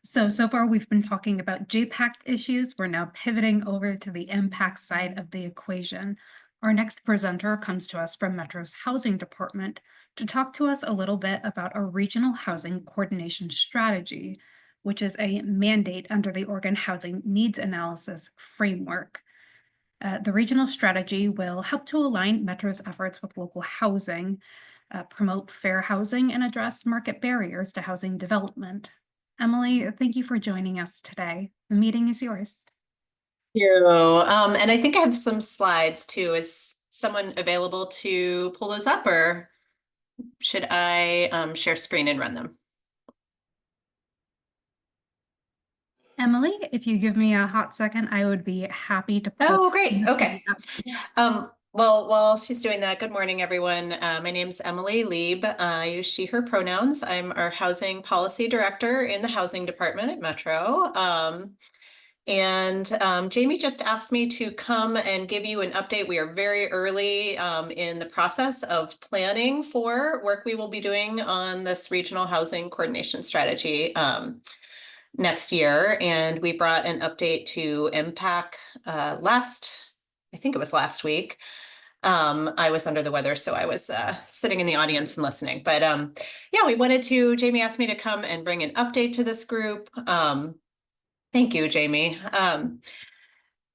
So far we've been talking about JPAC issues. We're now pivoting over to the impact side of the equation. Our next presenter comes to us from Metro's Housing Department to talk to us a little bit about a regional housing coordination strategy, which is a mandate under the Oregon Housing Needs Analysis Framework. The regional strategy will help to align Metro's efforts with local housing, promote fair housing, and address market barriers to housing development. Emily, thank you for joining us today. The meeting is yours. Thank you. And I think I have some slides too. Is someone available to pull those up, or should I share screen and run them? Emily, if you give me a hot second, I would be happy to pull. Oh, great. Okay. Well, while she's doing that, good morning, everyone. My name's Emily Lieb. I use she, her pronouns. I'm our housing policy director in the housing department at Metro. Jamie just asked me to come and give you an update. We are very early in the process of planning for work we will be doing on this regional housing coordination strategy next year. And we brought an update to MPAC I think it was last week. I was under the weather, so I was sitting in the audience and listening. But yeah, Jamie asked me to come and bring an update to this group. Thank you, Jamie.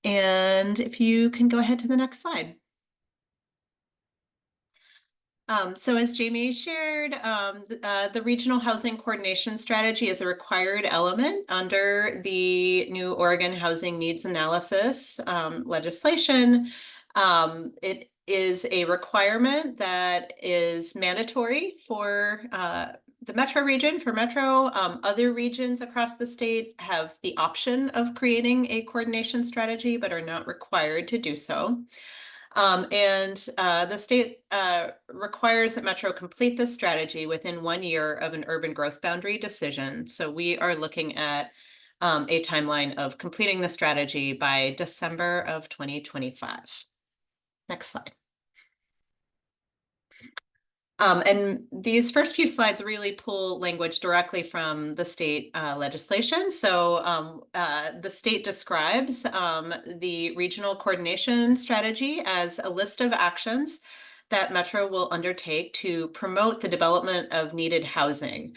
And if you can go ahead to the next slide. So as Jamie shared, the regional housing coordination strategy is a required element under the new Oregon Housing Needs Analysis legislation. It is a requirement that is mandatory for the Metro region. For Metro, other regions across the state have the option of creating a coordination strategy, but are not required to do so. The state requires that Metro complete this strategy within 1 year of an urban growth boundary decision. So we are looking at a timeline of completing the strategy by December of 2025. Next slide. And these first few slides really pull language directly from the state legislation. So the state describes the regional coordination strategy as a list of actions that Metro will undertake to promote the development of needed housing.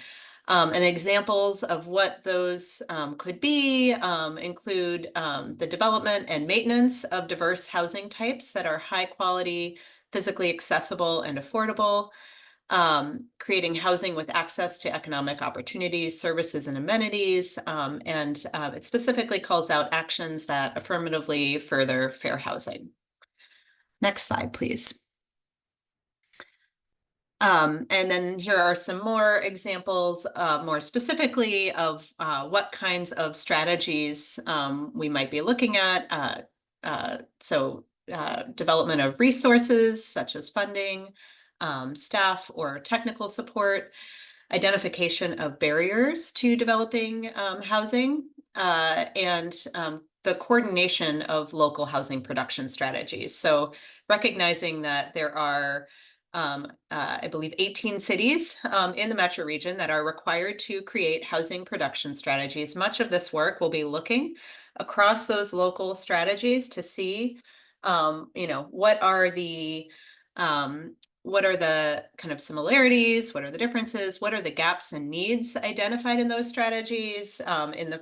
And examples of what those could be include the development and maintenance of diverse housing types that are high quality, physically accessible and affordable, creating housing with access to economic opportunities, services, and amenities. It specifically calls out actions that affirmatively further fair housing. Next slide, please. And then here are some more examples, more specifically of what kinds of strategies we might be looking at. Development of resources such as funding, staff or technical support, identification of barriers to developing housing, and the coordination of local housing production strategies. So recognizing that there are I believe 18 cities in the metro region that are required to create housing production strategies. Much of this work will be looking across those local strategies to see, what are the kind of similarities, what are the differences, what are the gaps and needs identified in those strategies. In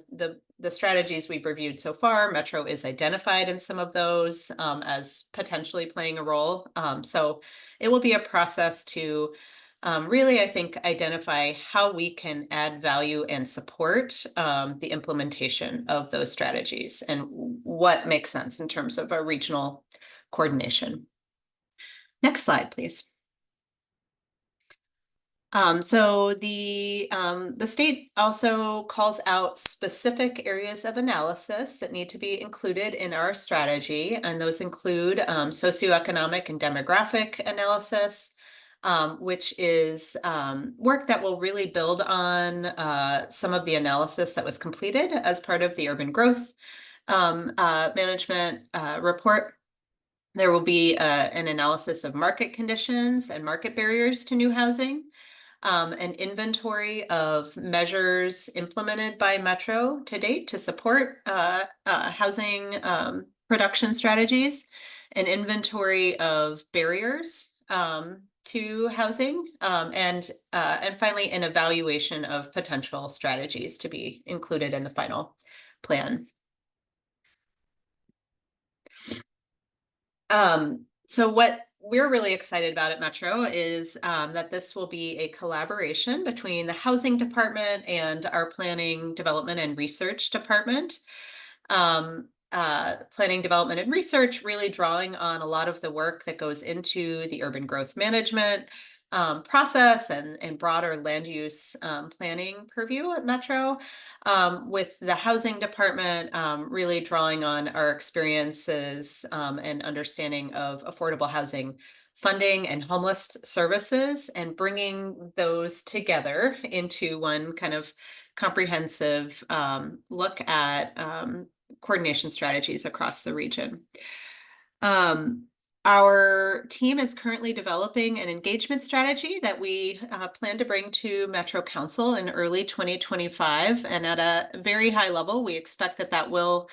the strategies we've reviewed so far, Metro is identified in some of those as potentially playing a role. So it will be a process to really, I think, identify how we can add value and support the implementation of those strategies and what makes sense in terms of our regional coordination. Next slide, please. So the state also calls out specific areas of analysis that need to be included in our strategy, and those include socioeconomic and demographic analysis, which is work that will really build on some of the analysis that was completed as part of the urban growth management report. There will be an analysis of market conditions and market barriers to new housing, an inventory of measures implemented by Metro to date to support housing production strategies, an inventory of barriers to housing, and finally an evaluation of potential strategies to be included in the final plan. So what we're really excited about at Metro is that this will be a collaboration between the housing department and our planning, development, and research department. Planning, development, and research really drawing on a lot of the work that goes into the urban growth management process and broader land use planning purview at Metro, with the housing department really drawing on our experiences and understanding of affordable housing funding and homeless services, and bringing those together into one kind of comprehensive look at coordination strategies across the region. Our team is currently developing an engagement strategy that we plan to bring to Metro Council in early 2025. And at a very high level, we expect that that will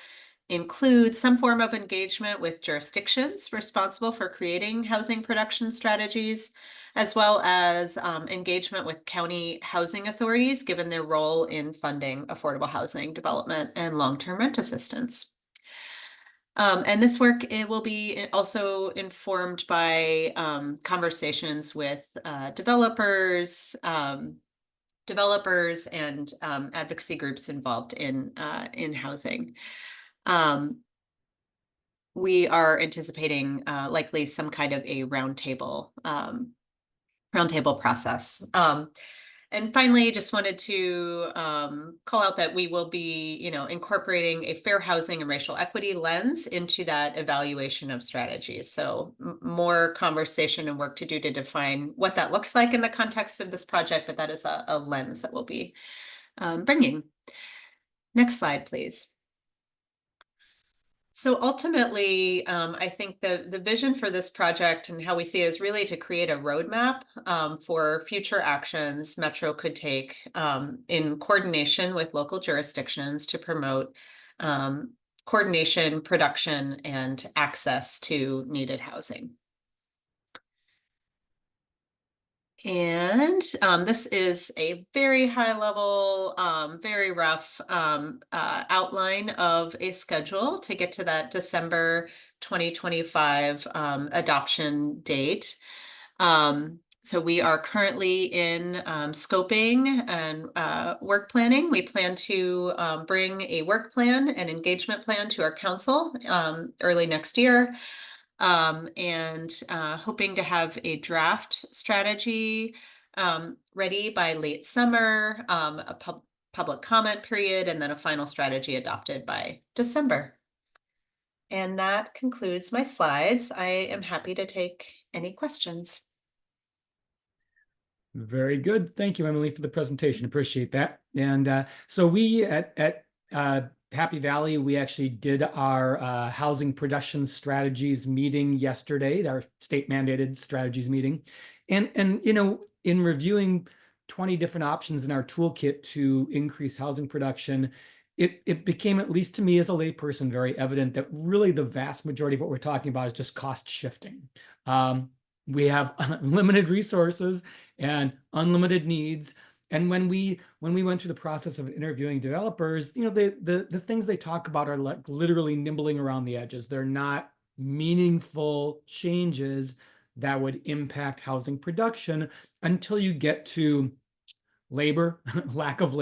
include some form of engagement with jurisdictions responsible for creating housing production strategies, as well as engagement with county housing authorities, given their role in funding affordable housing development and long-term rent assistance. And this work, it will be also informed by conversations with developers and advocacy groups involved in housing. We are anticipating likely some kind of a roundtable process. And finally, just wanted to call out that we will be, incorporating a fair housing and racial equity lens into that evaluation of strategies. So more conversation and work to do to define what that looks like in the context of this project, but that is a lens that we'll be bringing. Next slide, please. So ultimately, I think the vision for this project and how we see it is really to create a roadmap for future actions Metro could take in coordination with local jurisdictions to promote coordination, production, and access to needed housing. And this is a very high level, very rough outline of a schedule to get to that December 2025 adoption date. So we are currently in scoping and work planning. We plan to bring a work plan and engagement plan to our council early next year. And hoping to have a draft strategy ready by late summer, a public comment period, and then a final strategy adopted by December. And that concludes my slides. I am happy to take any questions. Very good. Thank you, Emily, for the presentation. Appreciate that. And so we at Happy Valley, we actually did our housing production strategies meeting yesterday, our state mandated strategies meeting. And in reviewing 20 different options in our toolkit to increase housing production, it became, at least to me as a layperson, very evident that really the vast majority of what we're talking about is just cost shifting. We have limited resources and unlimited needs. And when we went through the process of interviewing developers, the things they talk about are like literally nibbling around the edges. They're not meaningful changes that would impact housing production until you get to labor, lack of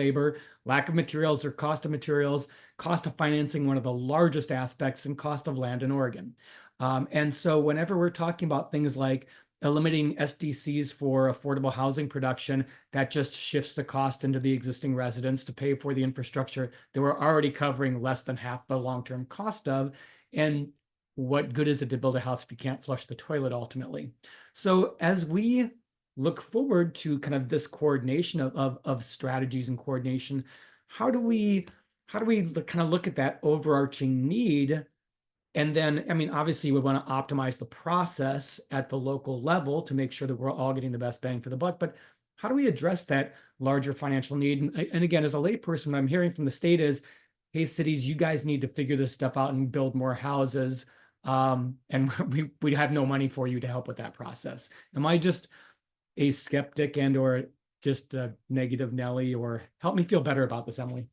materials or cost of materials, cost of financing, one of the largest aspects, and cost of land in Oregon. And so whenever we're talking about things like eliminating SDCs for affordable housing production, that just shifts the cost into the existing residents to pay for the infrastructure that we're already covering less than half the long-term cost of. And what good is it to build a house if you can't flush the toilet ultimately? So as we look forward to kind of this coordination of strategies and coordination, how do we kind of look at that overarching need? And then, I mean, obviously we want to optimize the process at the local level to make sure that we're all getting the best bang for the buck. But how do we address that larger financial need? And again, as a layperson, what I'm hearing from the state is, hey, cities, you guys need to figure this stuff out and build more houses. And we have no money for you to help with that process. Am I just a skeptic and or just a negative Nelly? Or help me feel better about this, Emily?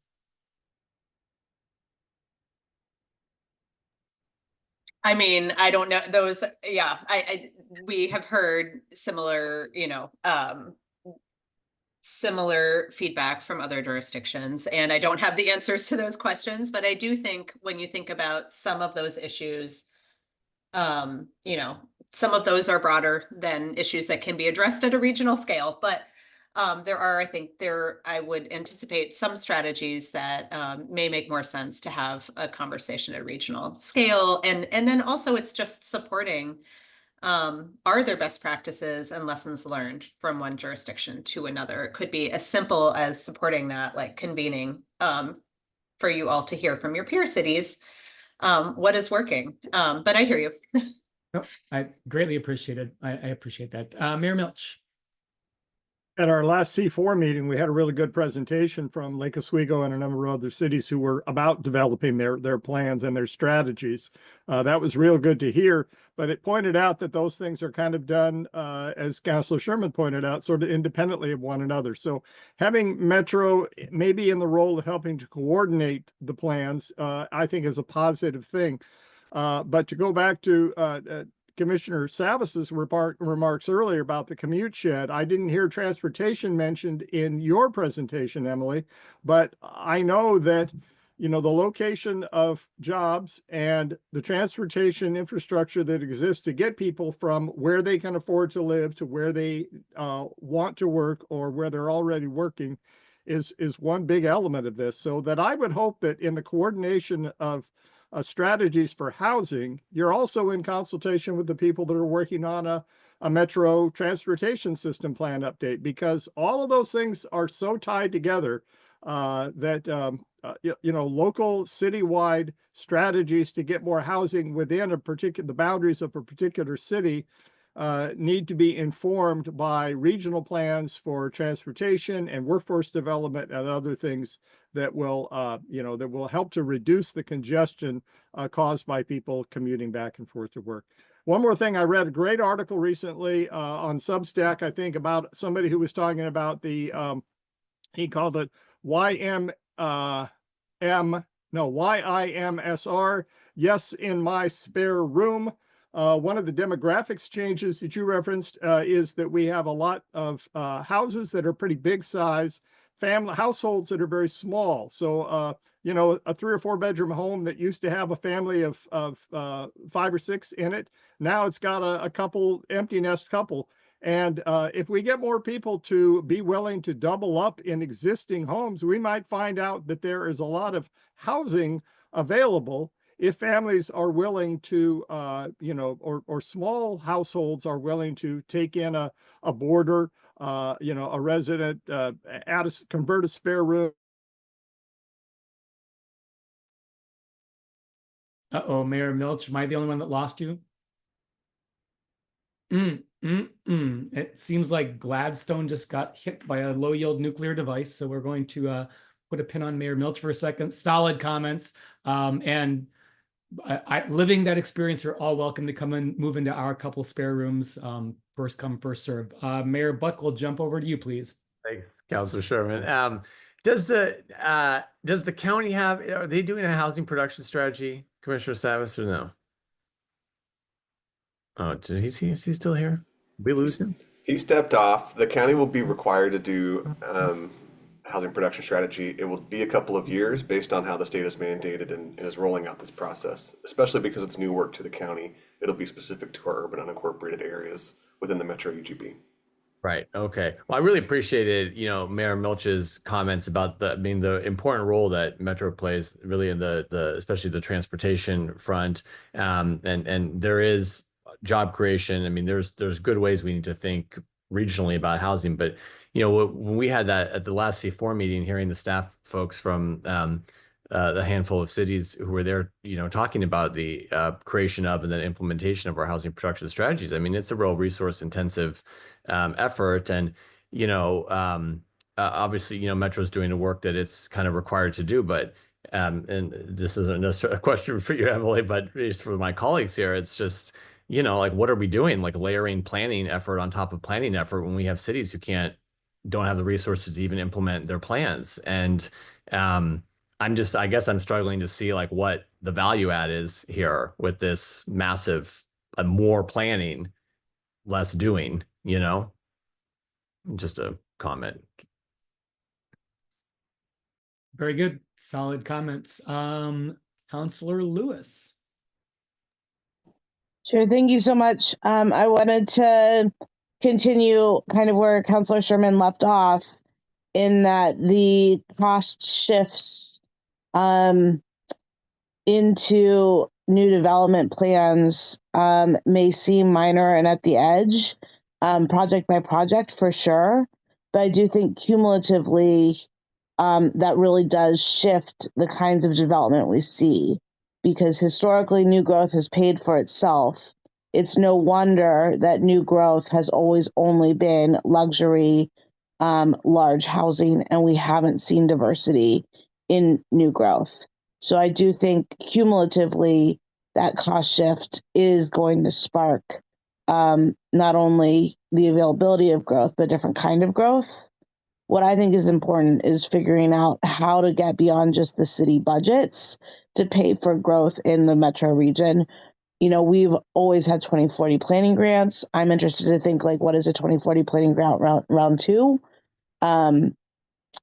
I mean, I don't know those, yeah, we have heard similar, similar feedback from other jurisdictions, and I don't have the answers to those questions, but I do think when you think about some of those issues, some of those are broader than issues that can be addressed at a regional scale, but there are, I think I would anticipate some strategies that may make more sense to have a conversation at a regional scale. And then also it's just supporting, are there best practices and lessons learned from one jurisdiction to another? It could be as simple as supporting that, like convening for you all to hear from your peer cities what is working. But I hear you. No, I greatly appreciate it. I appreciate that. Mayor Milch. At our last C4 meeting, we had a really good presentation from Lake Oswego and a number of other cities who were about developing their plans and their strategies. That was real good to hear, but it pointed out that those things are kind of done, as Councilor Sherman pointed out, sort of independently of one another. So having Metro maybe in the role of helping to coordinate the plans, I think is a positive thing. But to go back to Commissioner Savis's remarks earlier about the commute shed, I didn't hear transportation mentioned in your presentation, Emily, but I know that, the location of jobs and the transportation infrastructure that exists to get people from where they can afford to live to where they want to work or where they're already working is one big element of this. So that I would hope that in the coordination of strategies for housing, you're also in consultation with the people that are working on a metro transportation system plan update, because all of those things are so tied together that local citywide strategies to get more housing within the boundaries of a particular city need to be informed by regional plans for transportation and workforce development and other things that will, help to reduce the congestion caused by people commuting back and forth to work. One more thing, I read a great article recently on Substack, I think, about somebody who was talking about he called it YIMSR, yes, in my spare room. One of the demographics changes that you referenced is that we have a lot of houses that are pretty big size, family households that are very small. So, a 3 or 4 bedroom home that used to have a family of 5 or 6 in it, now it's got a couple empty nest couple. And if we get more people to be willing to double up in existing homes, we might find out that there is a lot of housing available if families are willing to, or small households are willing to take in a boarder, a resident, convert a spare room. Uh-oh, Mayor Milch, am I the only one that lost you? It seems like Gladstone just got hit by a low yield nuclear device. So we're going to put a pin on Mayor Milch for a second. Solid comments. And living that experience, you're all welcome to come and move into our couple spare rooms. First come, first serve. Mayor Buck, will jump over to you, please. Thanks, Councilor Sherman. Does the county are they doing a housing production strategy, Commissioner Savis, or no? Oh, is he still here? Did we lose him? He stepped off. The county will be required to do housing production strategy. It will be a couple of years based on how the state is mandated and is rolling out this process, especially because it's new work to the county. It'll be specific to our urban unincorporated areas within the Metro UGB. Right. Okay. Well, I really appreciated, Mayor Milch's comments about the important role that Metro plays really in especially the transportation front. And there is job creation. I mean, there's good ways we need to think regionally about housing, but when we had that at the last C4 meeting, hearing the staff folks from the handful of cities who were there, talking about the creation of and then implementation of our housing production strategies. I mean, it's a real resource intensive effort, and obviously, Metro's doing the work that it's kind of required to do, but and this isn't necessarily a question for you, Emily, but just for my colleagues here, it's just, like, what are we doing? Like layering planning effort on top of planning effort when we have cities who don't have the resources to even implement their plans. And I guess I'm struggling to see like what the value add is here with this massive, more planning, less doing, just a comment. Very good. Solid comments. Counselor Lewis. Sure. Thank you so much. I wanted to continue kind of where Councilor Sherman left off, in that the cost shifts into new development plans may seem minor and at the edge, project by project for sure. But I do think cumulatively that really does shift the kinds of development we see, because historically new growth has paid for itself. It's no wonder that new growth has always only been luxury, large housing, and we haven't seen diversity in new growth. So I do think cumulatively that cost shift is going to spark not only the availability of growth, but a different kind of growth. What I think is important is figuring out how to get beyond just the city budgets to pay for growth in the metro region. We've always had 2040 planning grants. I'm interested to think like, what is a 2040 planning grant round two? And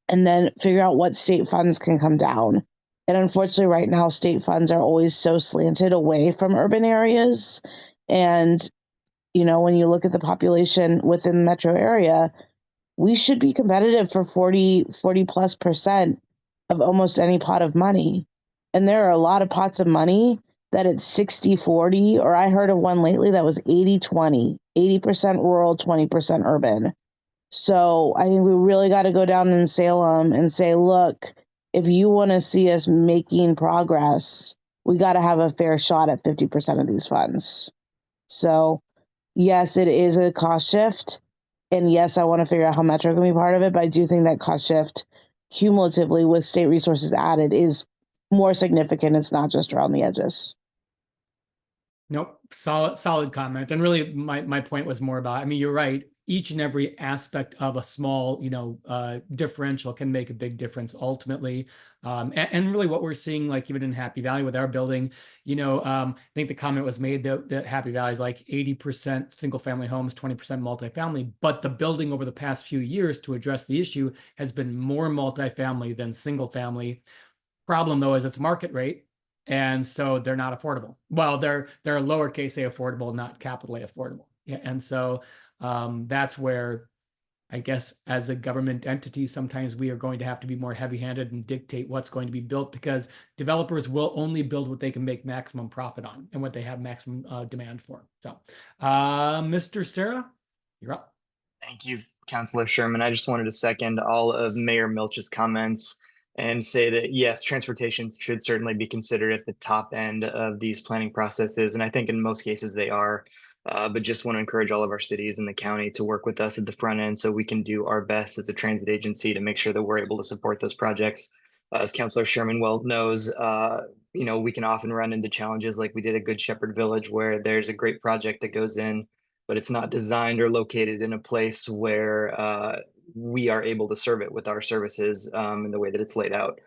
then figure out what state funds can come down. And unfortunately, right now, state funds are always so slanted away from urban areas. And, when you look at the population within the metro area, we should be competitive for 40+% of almost any pot of money. And there are a lot of pots of money that it's 60-40, or I heard of one lately that was 80-20, 80% rural, 20% urban. So I think we really got to go down in Salem and say, look, if you want to see us making progress, we got to have a fair shot at 50% of these funds. So yes, it is a cost shift. And yes, I want to figure out how Metro can be part of it, but I do think that cost shift cumulatively with state resources added is more significant. It's not just around the edges. Nope. Solid comment. And really my point was more about, you're right. Each and every aspect of a small, differential can make a big difference ultimately. And really what we're seeing, like even in Happy Valley with our building, I think the comment was made that Happy Valley is like 80% single family homes, 20% multifamily, but the building over the past few years to address the issue has been more multifamily than single family. Problem though is it's market rate. And so they're not affordable. Well, they're lowercase a affordable, not capital A affordable. Yeah, and so that's where I guess as a government entity, sometimes we are going to have to be more heavy-handed and dictate what's going to be built, because developers will only build what they can make maximum profit on and what they have maximum demand for. So, Mr. Sarah, you're up. Thank you, Councilor Sherman. I just wanted to second all of Mayor Milch's comments and say that, yes, transportation should certainly be considered at the top end of these planning processes. And I think in most cases they are, but just want to encourage all of our cities and the county to work with us at the front end so we can do our best as a transit agency to make sure that we're able to support those projects. As Councilor Sherman well knows, we can often run into challenges like we did at Good Shepherd Village, where there's a great project that goes in, but it's not designed or located in a place where we are able to serve it with our services in the way that it's laid out.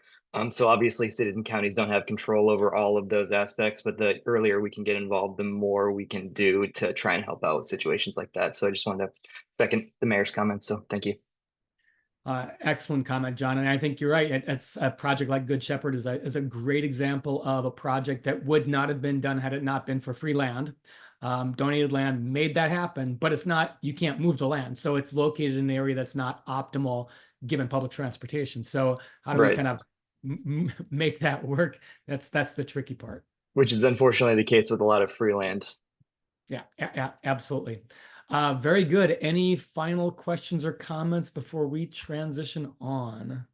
So obviously cities and counties don't have control over all of those aspects, but the earlier we can get involved, the more we can do to try and help out with situations like that. So I just wanted to second the mayor's comments. So thank you. Excellent comment, John. And I think you're right. It's a project like Good Shepherd is a great example of a project that would not have been done had it not been for free land. Donated land made that happen, but it's not, you can't move the land. So it's located in an area that's not optimal given public transportation. So how do we kind of make that work? That's the tricky part. Which is unfortunately the case with a lot of free land. Yeah, absolutely. Very good. Any final questions or comments before we transition on?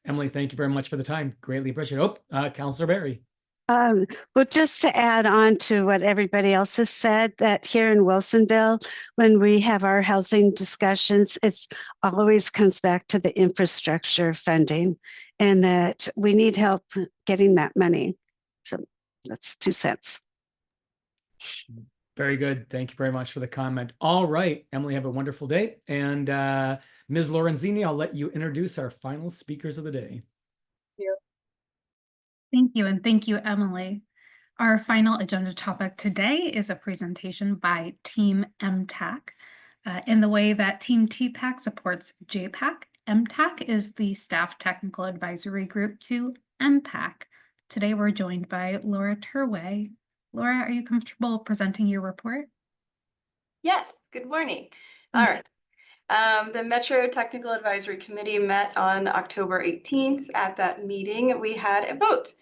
Emily, thank you very much for the time. Greatly appreciate it. Oh, Councilor Berry. Well, just to add on to what everybody else has said, that here in Wilsonville, when we have our housing discussions, it's always comes back to the infrastructure funding, and that we need help getting that money. So that's 2 cents. Very good. Thank you very much for the comment. All right, Emily, have a wonderful day. And Ms. Lorenzini, I'll let you introduce our final speakers of the day. Thank you, and thank you, Emily. Our final agenda topic today is a presentation by Team MTAC. In the way that Team TPAC supports JPAC, MTAC is the staff technical advisory group to MPAC. Today, we're joined by Laura Turway. Laura, are you comfortable presenting your report? Yes, good morning. All right. The Metro Technical Advisory Committee met on October 18th. At that meeting, we had a vote.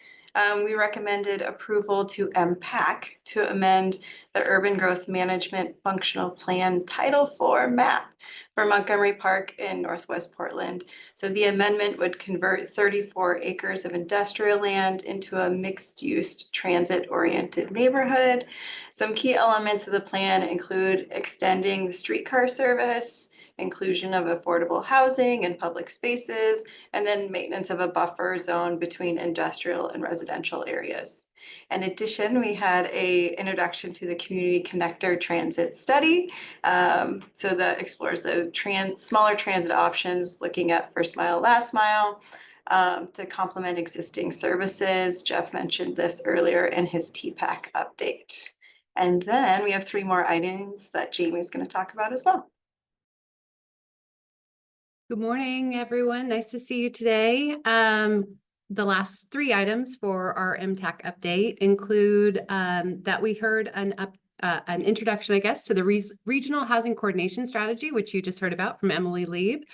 We recommended approval to MPAC to amend the Urban Growth Management Functional Plan Title IV map for Montgomery Park in Northwest Portland. So the amendment would convert 34 acres of industrial land into a mixed-use transit-oriented neighborhood. Some key elements of the plan include extending the streetcar service, inclusion of affordable housing and public spaces, and then maintenance of a buffer zone between industrial and residential areas. In addition, we had an introduction to the Community Connector Transit Study. So that explores the smaller transit options, looking at first mile, last mile, to complement existing services. Jeff mentioned this earlier in his TPAC update. And then we have 3 more items that Jamie's going to talk about as well. Good morning, everyone. Nice to see you today. The last 3 items for our MTAC update include that we heard an introduction, I guess, to the Regional Housing Coordination Strategy, which you just heard about from Emily Lieb.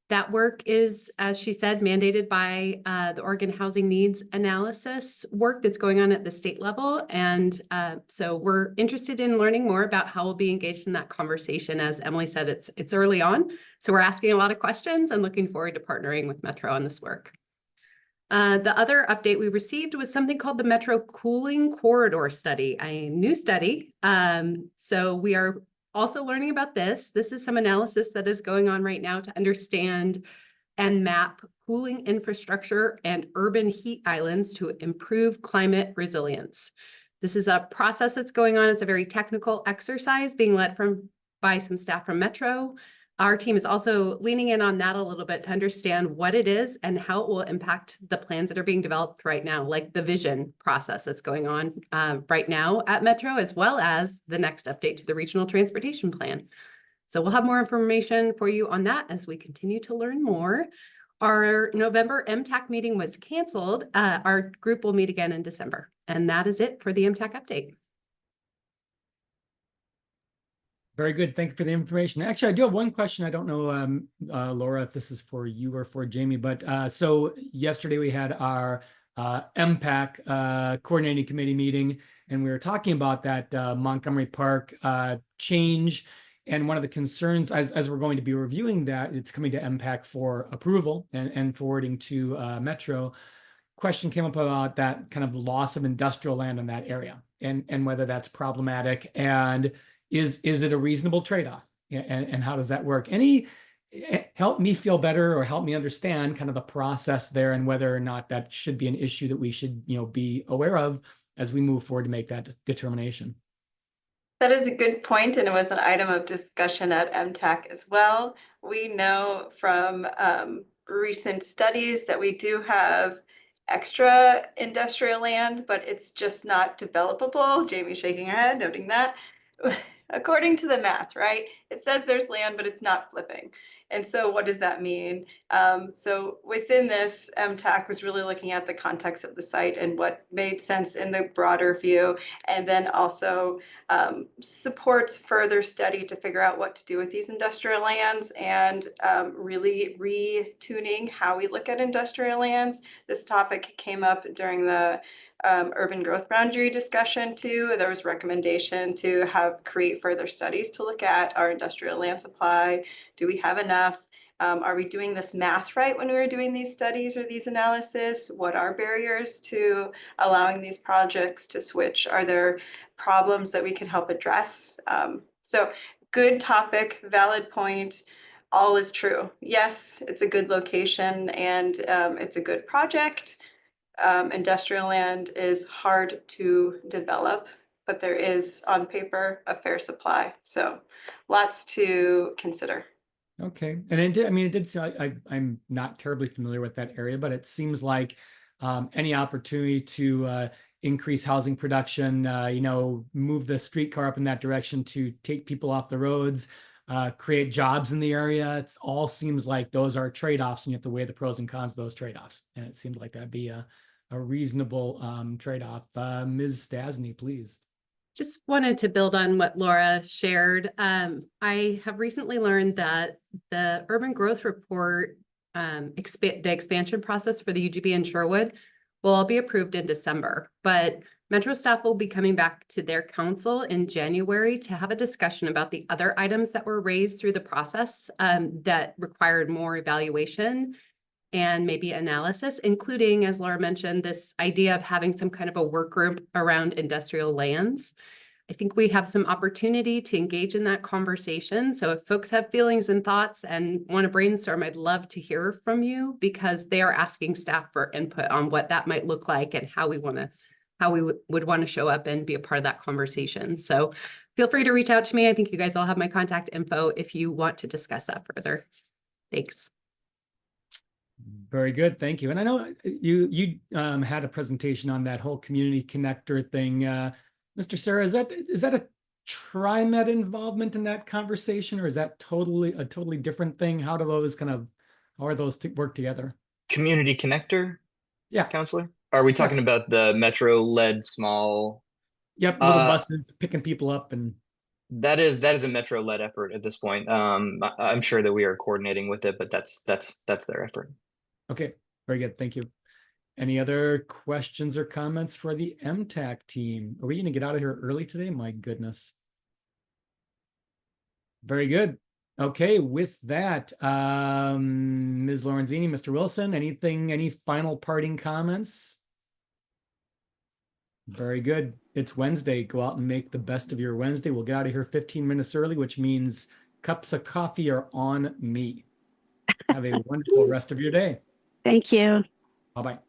That work is, as she said, mandated by the Oregon Housing Needs Analysis work that's going on at the state level. And so we're interested in learning more about how we'll be engaged in that conversation. As Emily said, it's early on. So we're asking a lot of questions and looking forward to partnering with Metro on this work. The other update we received was something called the Metro Cooling Corridor Study, a new study. So we are also learning about this. This is some analysis that is going on right now to understand and map cooling infrastructure and urban heat islands to improve climate resilience. This is a process that's going on. It's a very technical exercise being led by some staff from Metro. Our team is also leaning in on that a little bit to understand what it is and how it will impact the plans that are being developed right now, like the vision process that's going on right now at Metro, as well as the next update to the regional transportation plan. So we'll have more information for you on that as we continue to learn more. Our November MTAC meeting was canceled. Our group will meet again in December. And that is it for the MTAC update. Very good. Thank you for the information. Actually, I do have one question. I don't know, Laura, if this is for you or for Jamie, but so yesterday we had our MPAC coordinating committee meeting, and we were talking about that Montgomery Park change. And one of the concerns, as we're going to be reviewing that, it's coming to MPAC for approval and forwarding to Metro. Question came up about that kind of loss of industrial land in that area and whether that's problematic. And is it a reasonable trade-off, and how does that work? Help me feel better or help me understand kind of the process there and whether or not that should be an issue that we should be aware of as we move forward to make that determination. That is a good point, and it was an item of discussion at MTAC as well. We know from recent studies that we do have extra industrial land, but it's just not developable. Jamie's shaking her head, noting that. According to the math, right? It says there's land, but it's not flipping. And so what does that mean? So within this, MTAC was really looking at the context of the site and what made sense in the broader view, and then also supports further study to figure out what to do with these industrial lands and really retuning how we look at industrial lands. This topic came up during the urban growth boundary discussion too. There was recommendation to create further studies to look at our industrial land supply. Do we have enough? Are we doing this math right when we were doing these studies or these analysis? What are barriers to allowing these projects to switch? Are there problems that we can help address? So good topic, valid point. All is true. Yes, it's a good location and it's a good project. Industrial land is hard to develop, but there is on paper a fair supply. So lots to consider. Okay. And it did, I mean, it did seem I'm not terribly familiar with that area, but it seems like any opportunity to increase housing production, move the streetcar up in that direction to take people off the roads, create jobs in the area. It all seems like those are trade-offs, and you have to weigh the pros and cons of those trade-offs. And it seemed like that'd be a reasonable trade-off. Ms. Stasny, please. Just wanted to build on what Laura shared. I have recently learned that the urban growth report, the expansion process for the UGB in Sherwood will all be approved in December, but Metro staff will be coming back to their council in January to have a discussion about the other items that were raised through the process that required more evaluation and maybe analysis, including, as Laura mentioned, this idea of having some kind of a work group around industrial lands. I think we have some opportunity to engage in that conversation. So if folks have feelings and thoughts and want to brainstorm, I'd love to hear from you, because they are asking staff for input on what that might look like and how we would want to show up and be a part of that conversation. So feel free to reach out to me. I think you guys all have my contact info if you want to discuss that further. Thanks. Very good, thank you. And I know you had a presentation on that whole community connector thing. Mr. Sarah, is that a TriMet involvement in that conversation, or is that a totally different thing? How are those work together? Community connector? Yeah. Counselor? Are we talking about the Metro-led small? Yep, little buses picking people up and. That is a Metro-led effort at this point. I'm sure that we are coordinating with it, but that's their effort. Okay, very good, thank you. Any other questions or comments for the MTAC team? Are we going to get out of here early today? My goodness. Very good. Okay, with that, Ms. Lorenzini, Mr. Wilson, any final parting comments? Very good. It's Wednesday. Go out and make the best of your Wednesday. We'll get out of here 15 minutes early, which means cups of coffee are on me. Have a wonderful rest of your day. Thank you. Bye-bye.